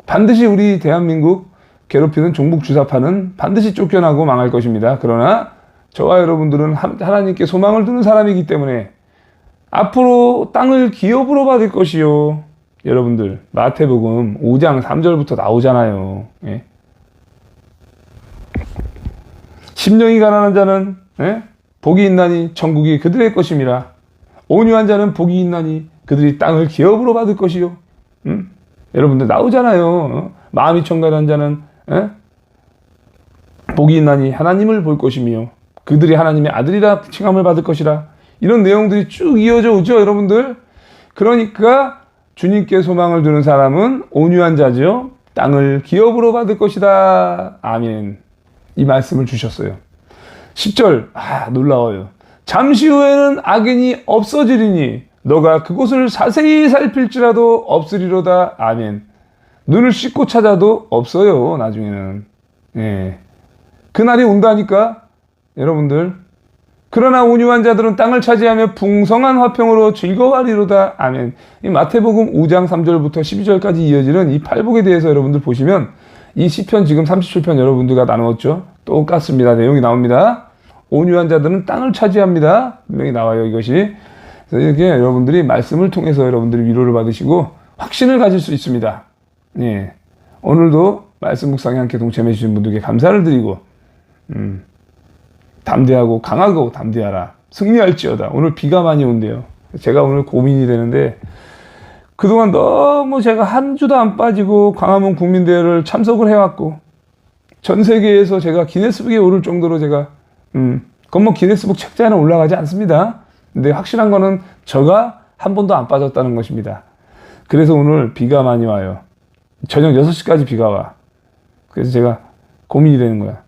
S1: 반드시 우리 대한민국 괴롭히는 종북주사파는 반드시 쫓겨나고 망할 것입니다. 그러나 저와 여러분들은 하나님께 소망을 두는 사람이기 때문에 앞으로 땅을 기업으로 받을 것이요. 여러분들 마태복음 5장 3절부터 나오잖아요. 예? 심령이 가난한 자는 복이 있나니 천국이 그들의 것임이라. 온유한 자는 복이 있나니 그들이 땅을 기업으로 받을 것이요. 여러분들 나오잖아요. 마음이 청결한 자는 복이 있나니 하나님을 볼 것이며 그들이 하나님의 아들이라 칭함을 받을 것이라. 이런 내용들이 쭉 이어져 오죠, 여러분들. 그러니까 주님께 소망을 두는 사람은 온유한 자죠. 땅을 기업으로 받을 것이다. 아멘. 이 말씀을 주셨어요. 10절, 놀라워요. 잠시 후에는 악인이 없어지리니 너가 그곳을 자세히 살필지라도 없으리로다. 아멘. 눈을 씻고 찾아도 없어요, 나중에는. 예. 그날이 온다니까, 여러분들. 그러나 온유한 자들은 땅을 차지하며 풍성한 화평으로 즐거워하리로다. 아멘. 이 마태복음 5장 3절부터 12절까지 이어지는 이 팔복에 대해서 여러분들 보시면 이 시편 지금 37편 여러분들과 나누었죠. 똑같습니다. 내용이 나옵니다. 온유한 자들은 땅을 차지합니다. 분명히 나와요, 이것이. 그래서 이렇게 여러분들이 말씀을 통해서 여러분들이 위로를 받으시고 확신을 가질 수 있습니다. 예. 오늘도 말씀 묵상에 함께 동참해 주신 분들께 감사를 드리고 담대하고 강하고 담대하라. 승리할지어다. 오늘 비가 많이 온대요. 제가 오늘 고민이 되는데 그동안 너무 제가 한 주도 안 빠지고 광화문 국민대회를 참석을 해왔고 전 세계에서 제가 기네스북에 오를 정도로 제가 그건 뭐 기네스북 책자에는 올라가지 않습니다. 근데 확실한 거는 저가 한 번도 안 빠졌다는 것입니다. 그래서 오늘 비가 많이 와요. 저녁 6시까지 비가 와. 그래서 제가 고민이 되는 거야.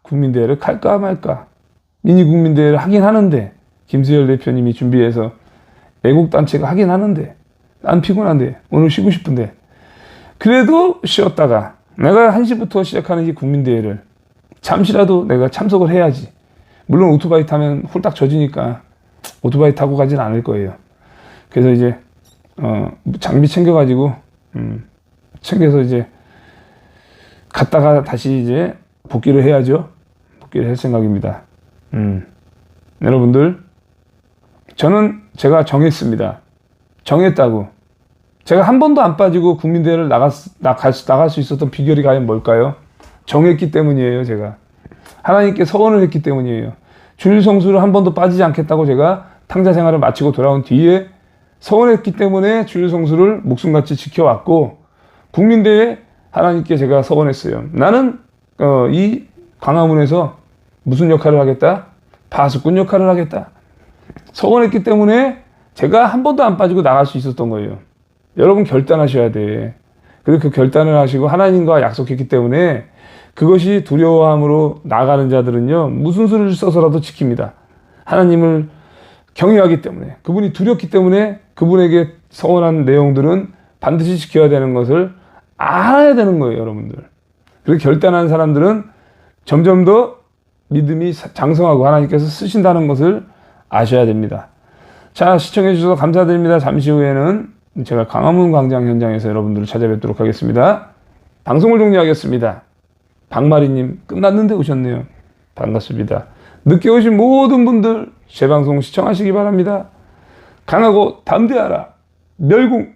S1: 국민대회를 갈까 말까. 미니 국민대회를 하긴 하는데 김수열 대표님이 준비해서 애국단체가 하긴 하는데 난 피곤한데 오늘 쉬고 싶은데 그래도 쉬었다가 내가 1시부터 시작하는 이 국민대회를 잠시라도 내가 참석을 해야지. 물론 오토바이 타면 홀딱 젖으니까 오토바이 타고 가진 않을 거예요. 그래서 이제 장비 챙겨가지고 챙겨서 이제 갔다가 다시 이제 복귀를 해야죠. 복귀를 할 생각입니다. 여러분들 저는 제가 정했습니다. 정했다고. 제가 한 번도 안 빠지고 국민대회를 나갈 수 있었던 비결이 과연 뭘까요? 정했기 때문이에요. 제가 하나님께 서원을 했기 때문이에요. 주일 성수를 한 번도 빠지지 않겠다고 제가 탕자 생활을 마치고 돌아온 뒤에 서원했기 때문에 주일 성수를 목숨같이 지켜왔고 국민대회 하나님께 제가 서원했어요. 나는 이 광화문에서 무슨 역할을 하겠다? 파수꾼 역할을 하겠다. 서원했기 때문에 제가 한 번도 안 빠지고 나갈 수 있었던 거예요. 여러분 결단하셔야 돼. 그래서 그 결단을 하시고 하나님과 약속했기 때문에 그것이 두려워함으로 나가는 자들은요 무슨 수를 써서라도 지킵니다. 하나님을 경외하기 때문에 그분이 두렵기 때문에 그분에게 서원한 내용들은 반드시 지켜야 되는 것을 알아야 되는 거예요. 여러분들. 그렇게 결단한 사람들은 점점 더 믿음이 장성하고 하나님께서 쓰신다는 것을 아셔야 됩니다. 자, 시청해 주셔서 감사드립니다. 잠시 후에는 제가 광화문 광장 현장에서 여러분들을 찾아뵙도록 하겠습니다. 방송을 종료하겠습니다. 박마리님 끝났는데 오셨네요. 반갑습니다. 늦게 오신 모든 분들 제 방송 시청하시기 바랍니다. 강하고 담대하라. 멸공